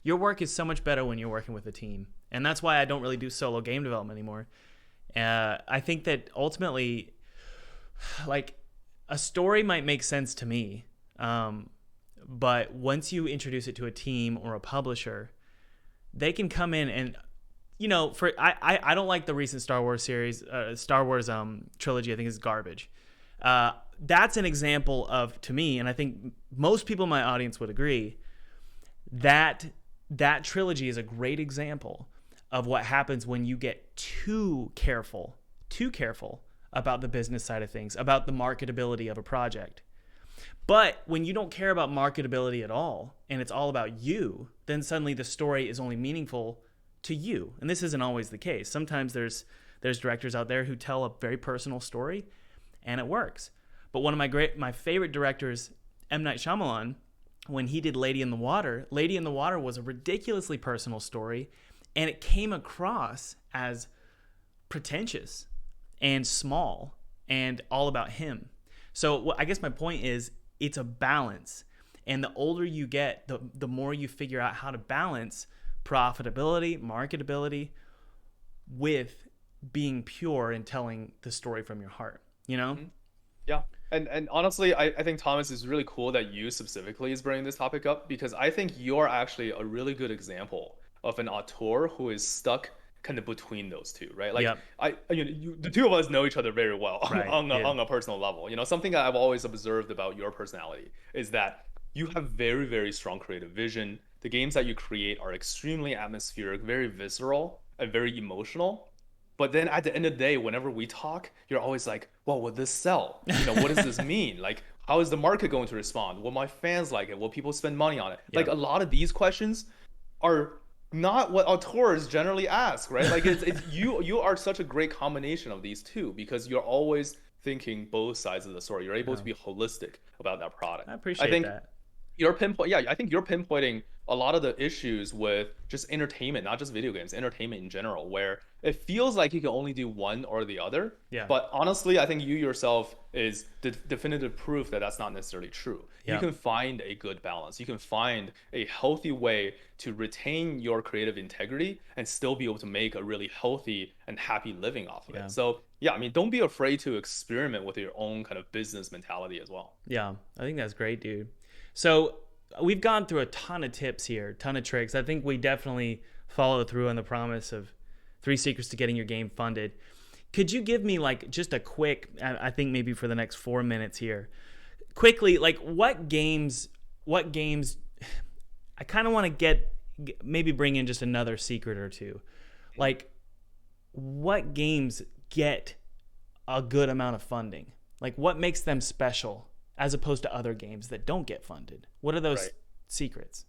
your work is so much better when you're working with a team. And that's why I don't really do solo game development anymore. I think that ultimately, like, a story might make sense to me, but once you introduce it to a team or a publisher, they can come in and, I don't like the recent Star Wars series, Star Wars trilogy. I think is garbage. That's an example of, to me, and I think most people in my audience would agree, that that trilogy is a great example of what happens when you get too careful about the business side of things, about the marketability of a project. But when you don't care about marketability at all, and it's all about you, then suddenly the story is only meaningful to you. And this isn't always the case. Sometimes there's directors out there who tell a very personal story, and it works. But one of my favorite directors, M. Night Shyamalan, when he did Lady in the Water was a ridiculously personal story, and it came across as pretentious and small and all about him. So I guess my point is, it's a balance. And the older you get, the more you figure out how to balance profitability, marketability with being pure and telling the story from your heart, you know? Mhm. Yeah. And honestly, I think Thomas is really cool that you specifically is bringing this topic up because I think you're actually a really good example of an auteur who is stuck kind of between those two, right? Like Yep. the two of us know each other very well Right. Yeah. on a personal level. Something that I've always observed about your personality is that you have very, very strong creative vision. The games that you create are extremely atmospheric, very visceral, and very emotional. But then at the end of the day, whenever we talk, you're always like, well, will this sell? What does this mean? Like, how is the market going to respond? Will my fans like it? Will people spend money on it? Like Yep. a lot of these questions are not what auteurs generally ask, right? Like it's you are such a great combination of these two because you're always thinking both sides of the story. You're able to Yeah. be holistic about that product. I I appreciate think that. I think you're pinpointing a lot of the issues with just entertainment, not just video games, entertainment in general, where it feels like you can only do one or the other. Yeah. But honestly, I think you yourself is the definitive proof that that's not necessarily true. You Yep. can find a good balance. You can find a healthy way to retain your creative integrity and still be able to make a really healthy and happy living off of Yeah. it. So, yeah, I mean, don't be afraid to experiment with your own kind of business mentality as well. Yeah. I think that's great, dude. So we've gone through a ton of tips here, ton of tricks. I think we definitely followed through on the promise of 3 secrets to getting your game funded. Could you give me like just a quick, I think maybe for the next 4 minutes here, quickly, like what games, I kind of want to maybe bring in just another secret or two. Like, what games get a good amount of funding? Like, what makes them special as opposed to other games that don't get funded? What are those Right. secrets?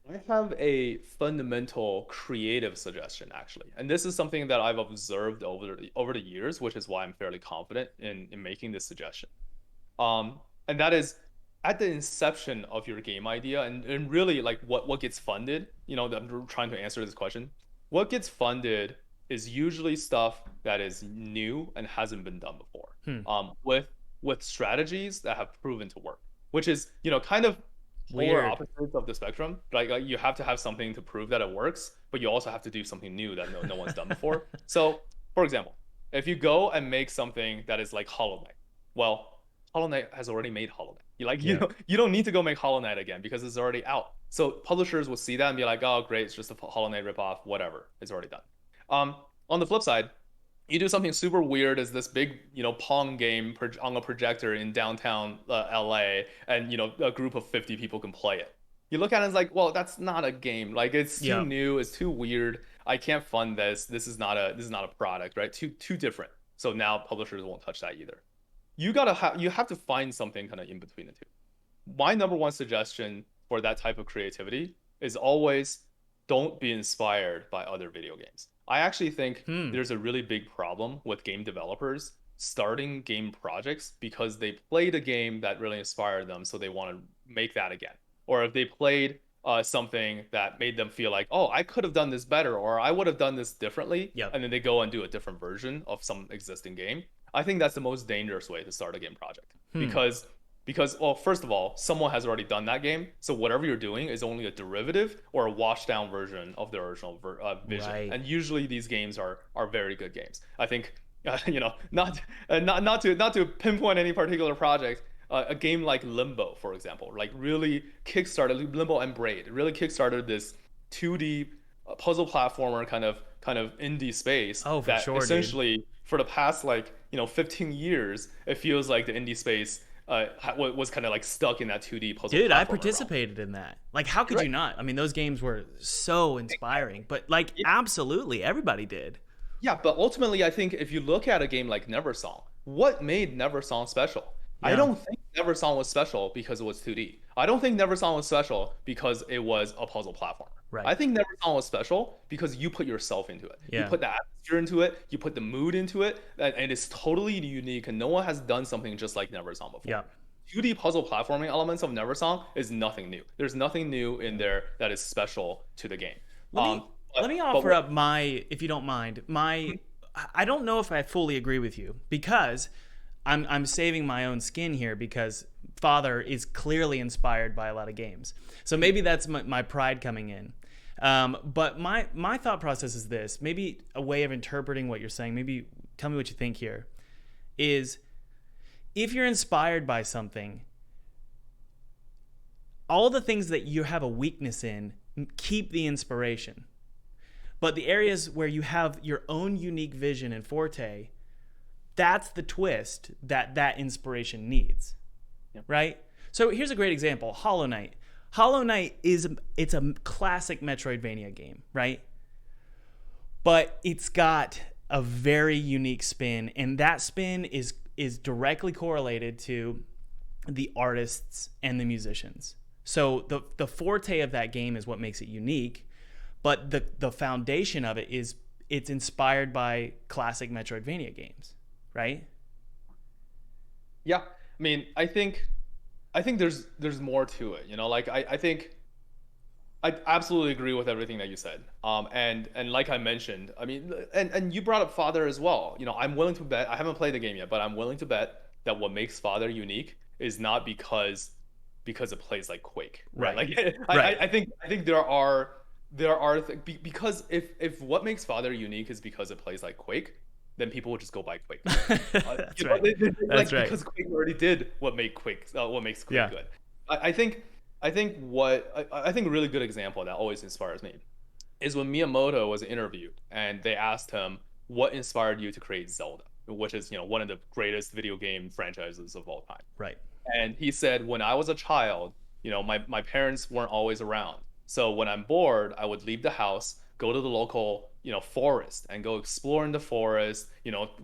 I have a fundamental creative suggestion actually. And this is something that I've observed over the years, which is why I'm fairly confident in making this suggestion. And that is at the inception of your game idea and really like what gets funded, I'm trying to answer this question. What gets funded is usually stuff that is new and hasn't been done before. Hmm. With strategies that have proven to work, which is, kind of polar Weird. opposites of the spectrum. Like you have to have something to prove that it works, but you also have to do something new that no one's done before. So, for example, if you go and make something that is like Hollow Knight, well, Hollow Knight has already made Hollow Knight. Yeah. You don't need to go make Hollow Knight again because it's already out. So publishers will see that and be like, oh, great, it's just a Hollow Knight ripoff, whatever, it's already done. On the flip side, you do something super weird as this big, Pong game on a projector in downtown LA, and a group of 50 people can play it. You look at it and it's like, well, that's not a game. Like it's too Yeah. new, it's too weird. I can't fund this. This is not a product, right? Too different. So now publishers won't touch that either. You have to find something kind of in between the two. My number one suggestion for that type of creativity is always don't be inspired by other video games. I actually think Hmm. there's a really big problem with game developers starting game projects because they played a game that really inspired them, so they want to make that again. Or if they played something that made them feel like, oh, I could have done this better, or I would have done this differently, Yep. and then they go and do a different version of some existing game. I think that's the most dangerous way to start a game project Hmm. because Because, well, first of all, someone has already done that game, so whatever you're doing is only a derivative or a washed down version of the original vision. Right. And usually these games are very good games. I think, not to pinpoint any particular project, a game like Limbo, for example, like really kickstarted Limbo and Braid, really kickstarted this 2D puzzle platformer kind of indie space Oh, for that sure, dude. essentially for the past 15 years, it feels like the indie space was kind of like stuck in that 2D puzzle Dude, I platformer realm. participated in that. Like, how could you Right. not? I mean, those games were so inspiring, but like, absolutely, everybody did. Yeah, but ultimately, I think if you look at a game like Neversong, what made Neversong special? I Yeah. don't think Neversong was special because it was 2D. I don't think Neversong was special because it was a puzzle platformer. Right. I think Neversong was special because you put yourself into it. You Yeah. put the atmosphere into it, you put the mood into it, and it's totally unique, and no one has done something just like Neversong before. Yeah. 2D puzzle platforming elements of Neversong is nothing new. There's nothing new in there that is special to the game. Let me let me But offer what, up my, if you don't mind, my. I don't know if I fully agree with you because I'm saving my own skin here because Father is clearly inspired by a lot of games. So maybe that's my pride coming in. But my thought process is this. Maybe a way of interpreting what you're saying. Maybe tell me what you think here. Is if you're inspired by something, all the things that you have a weakness in keep the inspiration. But the areas where you have your own unique vision and forte, that's the twist that inspiration needs, yeah. right? So here's a great example: Hollow Knight. Hollow Knight it's a classic Metroidvania game, right? But it's got a very unique spin, and that spin is directly correlated to the artists and the musicians. So the forte of that game is what makes it unique, but the foundation of it is it's inspired by classic Metroidvania games, right? Yeah, I mean, I think there's more to it. Like I think I absolutely agree with everything that you said. And like I mentioned, I mean, and you brought up Father as well. I'm willing to bet. I haven't played the game yet, but I'm willing to bet that what makes Father unique is not because it plays like Quake, right? Right. Like Right. I think because if what makes Father unique is because it plays like Quake, then people will just go buy Quake. That's right. That's Like right. because Quake already did what makes Quake Yeah. good. I think I think a really good example that always inspires me is when Miyamoto was interviewed and they asked him what inspired you to create Zelda, which is one of the greatest video game franchises of all time. Right. And he said, when I was a child, my parents weren't always around. So when I'm bored, I would leave the house, go to the local, forest and go explore in the forest,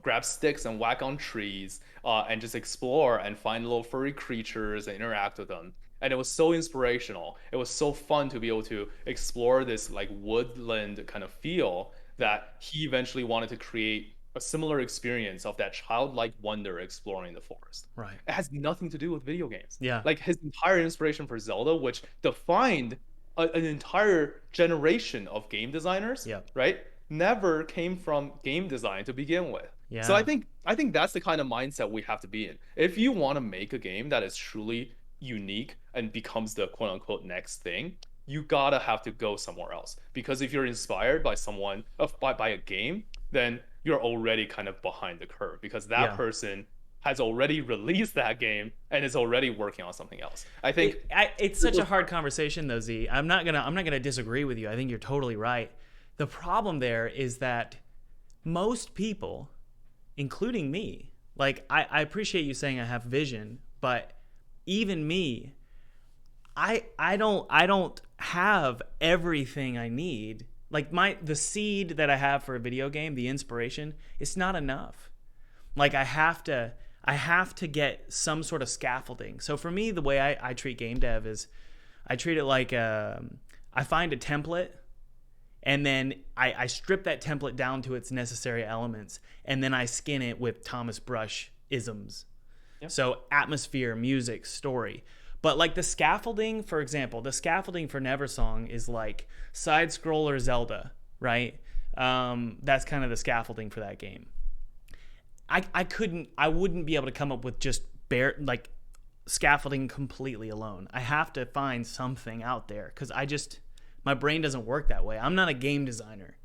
grab sticks and whack on trees, and just explore and find little furry creatures and interact with them. And it was so inspirational. It was so fun to be able to explore this like woodland kind of feel that he eventually wanted to create a similar experience of that childlike wonder exploring the forest. Right. It has nothing to do with video games. Yeah. Like his entire inspiration for Zelda, which defined an entire generation of game designers, Yeah. right? Never came from game design to begin with. So I Yeah. think I think that's the kind of mindset we have to be in. If you want to make a game that is truly unique and becomes the quote unquote next thing, you gotta have to go somewhere else. Because if you're inspired by someone by a game, then you're already kind of behind the curve because that Yeah. person has already released that game and is already working on something else. I think It's such a hard conversation, though, Z. I'm not gonna disagree with you. I think you're totally right. The problem there is that most people, including me, like I appreciate you saying I have vision, but even me, I don't have everything I need. Like the seed that I have for a video game, the inspiration, it's not enough. Like I have to get some sort of scaffolding. So for me, the way I treat game dev is I treat it like I find a template and then I strip that template down to its necessary elements and then I skin it with Thomas Brush isms. yeah. So atmosphere, music, story. But like the scaffolding, for example, the scaffolding for Neversong is like side scroller Zelda, right? That's kind of the scaffolding for that game. I wouldn't be able to come up with just bare like scaffolding completely alone. I have to find something out there because my brain doesn't work that way. I'm not a game designer.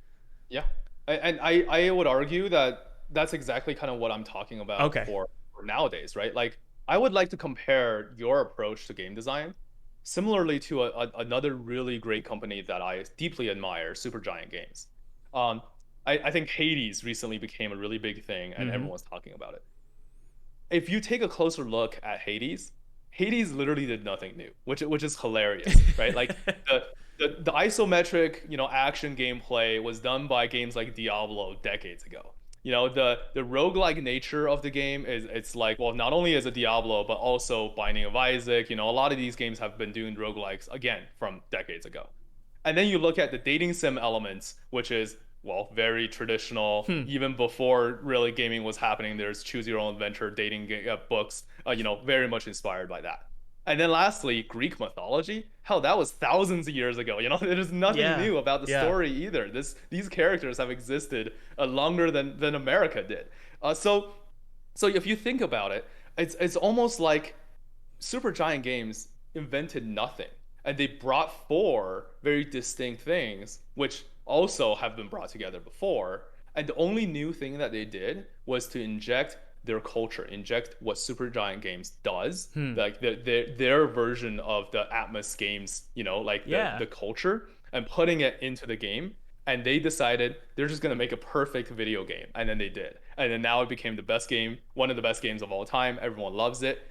Yeah. And I would argue that that's exactly kind of what I'm talking about Okay. for nowadays, right? Like, I would like to compare your approach to game design similarly to another really great company that I deeply admire, Supergiant Games. Um, I think Hades recently became a really big thing and Mm-hmm. everyone's talking about it. If you take a closer look at Hades, Hades literally did nothing new, which is hilarious, right? Like the isometric, action gameplay was done by games like Diablo decades ago. The roguelike nature of the game is it's like, well, not only is it Diablo, but also Binding of Isaac. A lot of these games have been doing roguelikes again from decades ago. And then you look at the dating sim elements, which is, well, very traditional. Hmm. Even before really gaming was happening, there's choose your own adventure books, very much inspired by that. And then lastly, Greek mythology. Hell, that was thousands of years ago. There's nothing Yeah. new about the Yeah. story either. These characters have existed longer than America did. So if you think about it, it's almost like Supergiant Games invented nothing, and they brought four very distinct things, which also have been brought together before. And the only new thing that they did was to inject their culture, inject what Supergiant Games does, Hmm. like their version of the Atmos games, like Yeah. the culture, and putting it into the game. And they decided they're just gonna make a perfect video game, and then they did, and then now it became the best game, one of the best games of all time. Everyone loves it,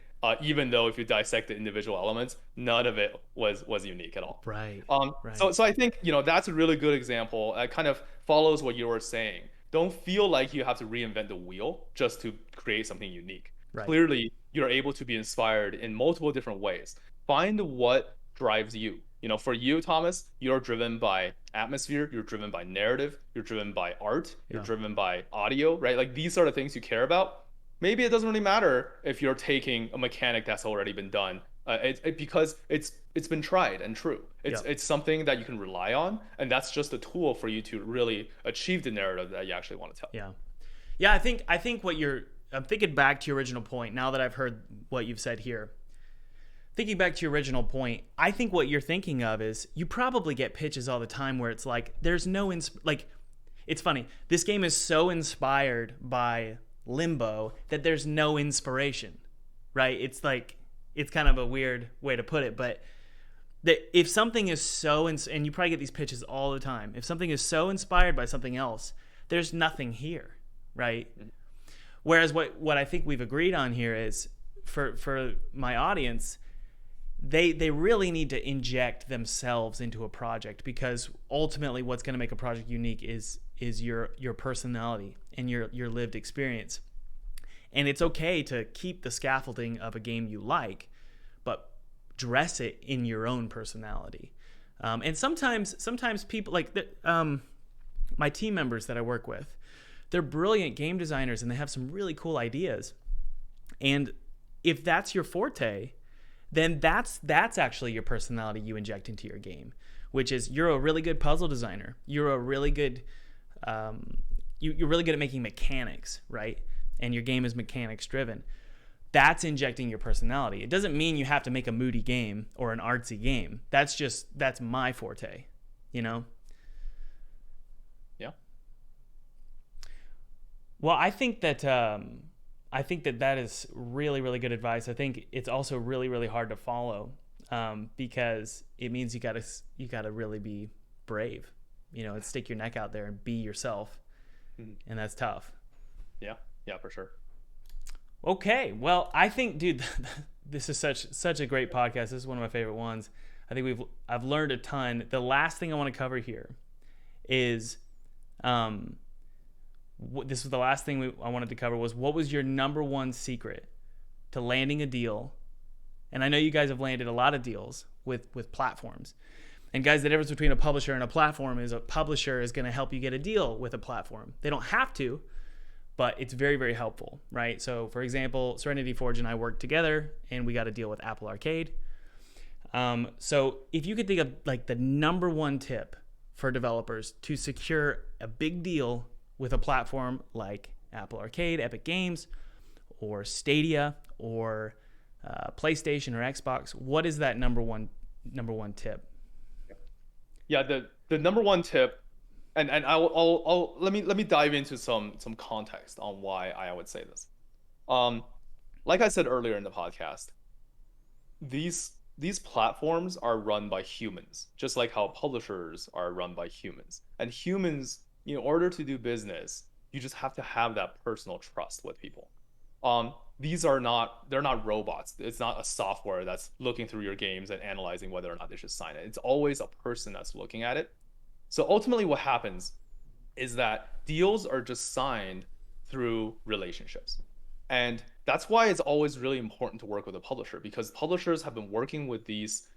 even though if you dissect the individual elements, none of it was unique at all. Right. Right. So I think that's a really good example. It kind of follows what you were saying. Don't feel like you have to reinvent the wheel just to create something unique. Right. Clearly, you're able to be inspired in multiple different ways. Find what drives you. For you, Thomas, you're driven by atmosphere, you're driven by narrative, you're driven by art, you're Yeah. driven by audio, right? Like these are the things you care about. Maybe it doesn't really matter if you're taking a mechanic that's already been done, because it's been tried and true. Yeah. It's something that you can rely on, and that's just a tool for you to really achieve the narrative that you actually want to tell. Yeah. Yeah. I think I'm thinking back to your original point now that I've heard what you've said here. Thinking back to your original point, I think what you're thinking of is you probably get pitches all the time where it's like there's no like it's funny. This game is so inspired by Limbo that there's no inspiration, right? It's like it's kind of a weird way to put it, but that if something is so and you probably get these pitches all the time. If something is so inspired by something else, there's nothing here, right? Mm-hmm. Whereas what I think we've agreed on here is for my audience, they really need to inject themselves into a project because ultimately what's going to make a project unique is your personality and your lived experience. And it's okay to keep the scaffolding of a game you like, but dress it in your own personality. And sometimes people like my team members that I work with, they're brilliant game designers and they have some really cool ideas. And if that's your forte, then that's actually your personality you inject into your game, which is you're a really good puzzle designer. You're a really good, you're really good at making mechanics, right? And your game is mechanics driven. That's injecting your personality. It doesn't mean you have to make a moody game or an artsy game. That's my forte, Yeah. Well, I think that that is really, really good advice. I think it's also really, really hard to follow because it means you gotta really be brave, and stick your neck out there and be yourself, and that's tough. Yeah, for sure. Okay, well, I think, dude, this is such a great podcast. This is one of my favorite ones. I think I've learned a ton. The last thing I want to cover here is, this was the last thing I wanted to cover was what was your number one secret to landing a deal? And I know you guys have landed a lot of deals with platforms. And guys, the difference between a publisher and a platform is a publisher is going to help you get a deal with a platform. They don't have to, but it's very, very helpful, right? So for example, Serenity Forge and I worked together and we got a deal with Apple Arcade. So if you could think of like the number one tip for developers to secure a big deal with a platform like Apple Arcade, Epic Games, or Stadia, or PlayStation or Xbox, what is that number one tip? Yeah, the number one tip, and I'll let me dive into some context on why I would say this. Um, like I said earlier in the podcast, these platforms are run by humans, just like how publishers are run by humans. And humans, in order to do business, you just have to have that personal trust with people. They're not robots. It's not a software that's looking through your games and analyzing whether or not they should sign it. It's always a person that's looking at it. So ultimately what happens is that deals are just signed through relationships. And that's why it's always really important to work with a publisher, because publishers have been working with these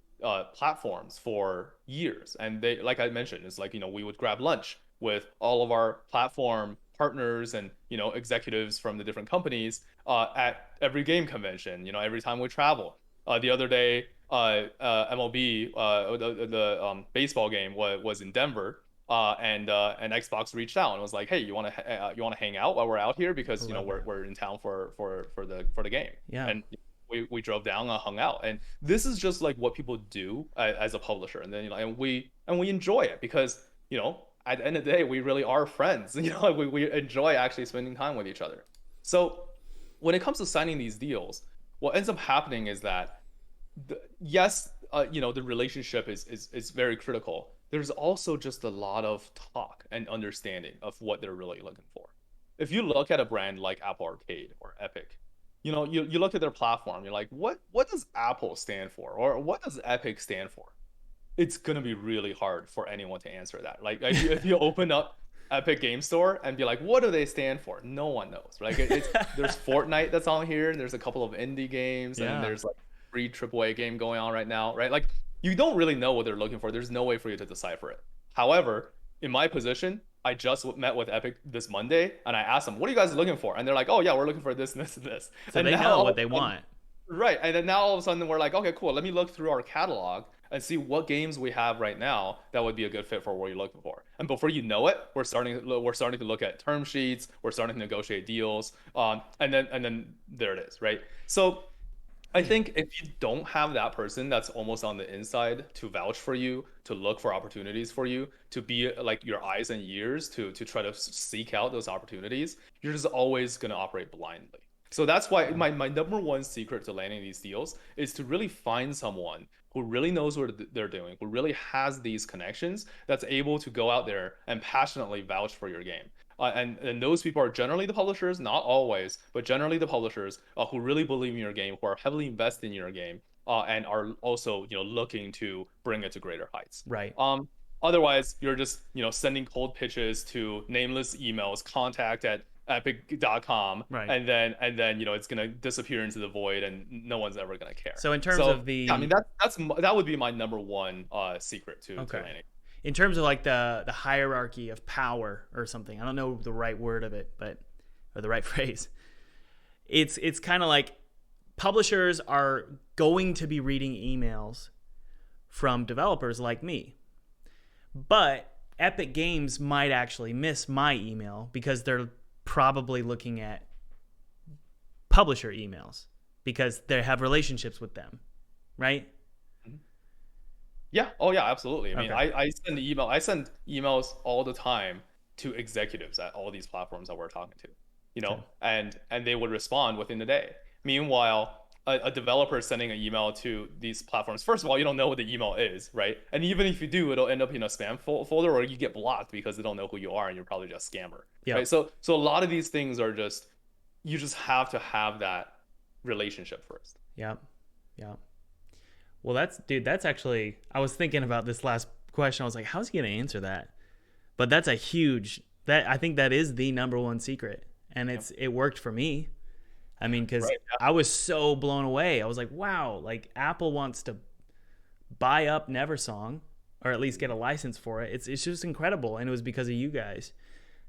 platforms for years. And they, like I mentioned, it's like, we would grab lunch with all of our platform partners and, executives from the different companies at every game convention, every time we travel. The other day, MLB, the baseball game was in Denver, and Xbox reached out and was like, "Hey, you want to hang out while we're out here, I because love that. we're in town for the game." Yeah. And we drove down and hung out, and this is just like what people do as a publisher, and then and we enjoy it because at the end of the day we really are friends. Like we enjoy actually spending time with each other. So when it comes to signing these deals, what ends up happening is that yes, the relationship is very critical. There's also just a lot of talk and understanding of what they're really looking for. If you look at a brand like Apple Arcade or Epic, you look at their platform, you're like, what does Apple stand for, or what does Epic stand for? It's gonna be really hard for anyone to answer that. Like if you open up Epic Game Store and be like, what do they stand for? No one knows. Like there's Fortnite that's on here, and there's a couple of indie games, and Yeah. there's like free AAA game going on right now, right? Like you don't really know what they're looking for. There's no way for you to decipher it. However, in my position, I just met with Epic this Monday, and I asked them, "What are you guys looking for?" And they're like, "Oh yeah, we're looking for this and this and this." So And they now know all what of they a sudden, want. right, and then now all of a sudden we're like, "Okay, cool. Let me look through our catalog and see what games we have right now that would be a good fit for what you're looking for." And before you know it, we're starting to look at term sheets, we're starting to negotiate deals, and then there it is, right? So I think if you don't have that person that's almost on the inside to vouch for you, to look for opportunities for you, to be like your eyes and ears to try to seek out those opportunities, you're just always going to operate blindly. So that's why Yeah. my number one secret to landing these deals is to really find someone who really knows what they're doing, who really has these connections, that's able to go out there and passionately vouch for your game. And those people are generally the publishers, not always, but generally the publishers who really believe in your game, who are heavily invested in your game, and are also looking to bring it to greater heights. Right. Otherwise, you're just sending cold pitches to nameless emails, contact at epic.com, Right. and then it's gonna disappear into the void, and no one's ever gonna care. So in terms So of yeah, I mean the that would be my number one secret to okay. landing. In terms of like the hierarchy of power or something, I don't know the right word of it, but or the right phrase. It's kind of like publishers are going to be reading emails from developers like me. But Epic Games might actually miss my email because they're probably looking at publisher emails because they have relationships with them, right? Yeah. Oh, yeah. Absolutely. I mean, Okay. I send emails all the time to executives at all these platforms that we're talking to, Okay. and they would respond within the day. Meanwhile, a developer sending an email to these platforms, first of all, you don't know what the email is, right? And even if you do, it'll end up in a spam folder, or you get blocked because they don't know who you are and you're probably just a scammer, right? Yep. So a lot of these things are just, you just have to have that relationship first. Yep. Yep. Well, that's actually, I was thinking about this last question. I was like, how's he going to answer that? But that's a huge, I think that is the number one secret. And Yeah. it worked for me. I mean, because Right. I was so blown away. I was like, wow, like Apple wants to buy up Neversong or at least get a license for it. It's just incredible. And it was because of you guys.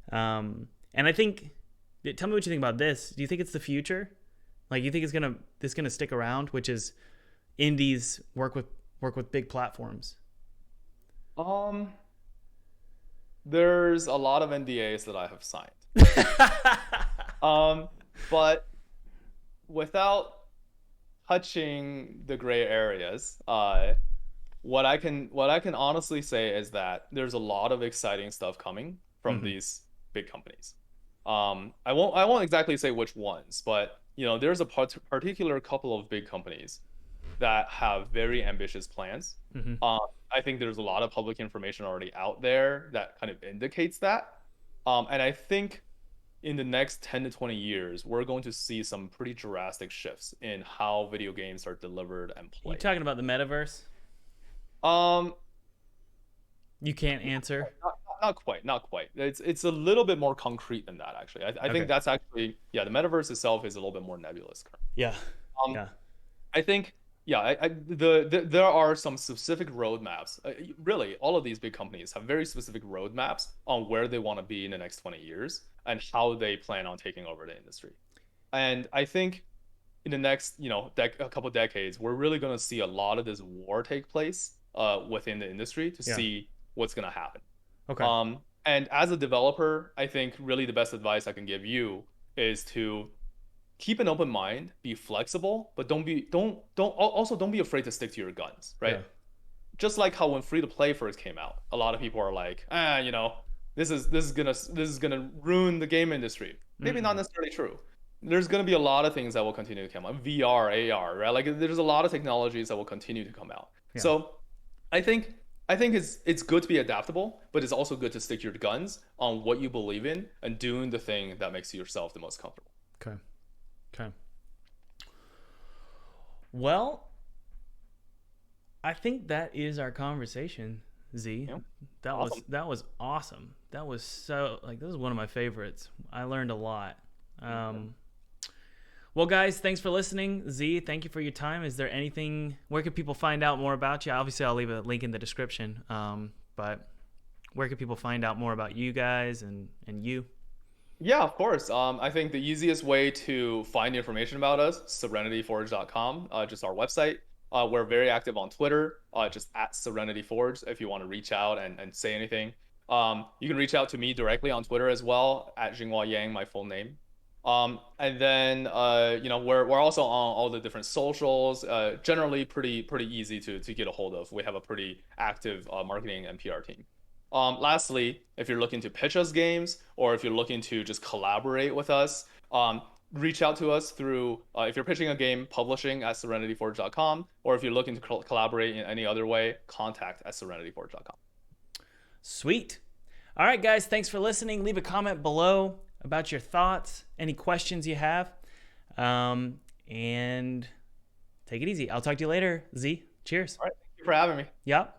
And I think, tell me what you think about this. Do you think it's the future? Like, you think this gonna stick around, which is indies work with big platforms? Um, there's a lot of NDAs that I have signed. But without touching the gray areas. What I can honestly say is that there's a lot of exciting stuff coming from Hmm. these big companies. I won't exactly say which ones, but there's a particular couple of big companies that have very ambitious plans. Hmm. Um, I think there's a lot of public information already out there that kind of indicates that. And I think in the next 10 to 20 years, we're going to see some pretty drastic shifts in how video games are delivered and You played. talking about the metaverse? Um, You can't answer. not quite, not quite. It's a little bit more concrete than that, actually. I think Okay. that's actually, yeah, the metaverse itself is a little bit more nebulous currently. Yeah. Um, Yeah. I think, yeah, there are some specific roadmaps. Really, all of these big companies have very specific roadmaps on where they want to be in the next 20 years and how they plan on taking over the industry. And I think in the next, a couple decades, we're really going to see a lot of this war take place within the industry to Yeah. see what's going to happen. Okay. And as a developer, I think really the best advice I can give you is to keep an open mind, be flexible, but don't be afraid to stick to your guns, Yeah. right? Just like how when free to play first came out, a lot of people are like, this is gonna ruin the game industry. Maybe not Mm-mm. necessarily true. There's gonna be a lot of things that will continue to come out. VR, AR, right? Like there's a lot of technologies that will continue to come out. Yeah. So I think it's good to be adaptable, but it's also good to stick your guns on what you believe in and doing the thing that makes yourself the most comfortable. Okay. Okay. Well, I think that is our conversation, Z. Yeah, That was awesome. that was awesome. That was so like this is one of my favorites. I learned a lot. Um, well, guys, thanks for listening. Z, thank you for your time. Is there anything? Where can people find out more about you? Obviously, I'll leave a link in the description. But where can people find out more about you guys and you? Yeah, of course. I think the easiest way to find information about us, serenityforge.com, just our website. We're very active on Twitter, just at Serenity Forge if you want to reach out and say anything. You can reach out to me directly on Twitter as well, at Zhenghua Yang, my full name. And then we're also on all the different socials. Generally pretty easy to get a hold of. We have a pretty active marketing and PR team. Lastly, if you're looking to pitch us games or if you're looking to just collaborate with us, reach out to us through if you're pitching a game, publishing at serenityforge.com, or if you're looking to collaborate in any other way, contact at serenityforge.com. Sweet. All right, guys, thanks for listening. Leave a comment below about your thoughts, any questions you have, and take it easy. I'll talk to you later, Z. Cheers. All right, thank you for having me. Yep.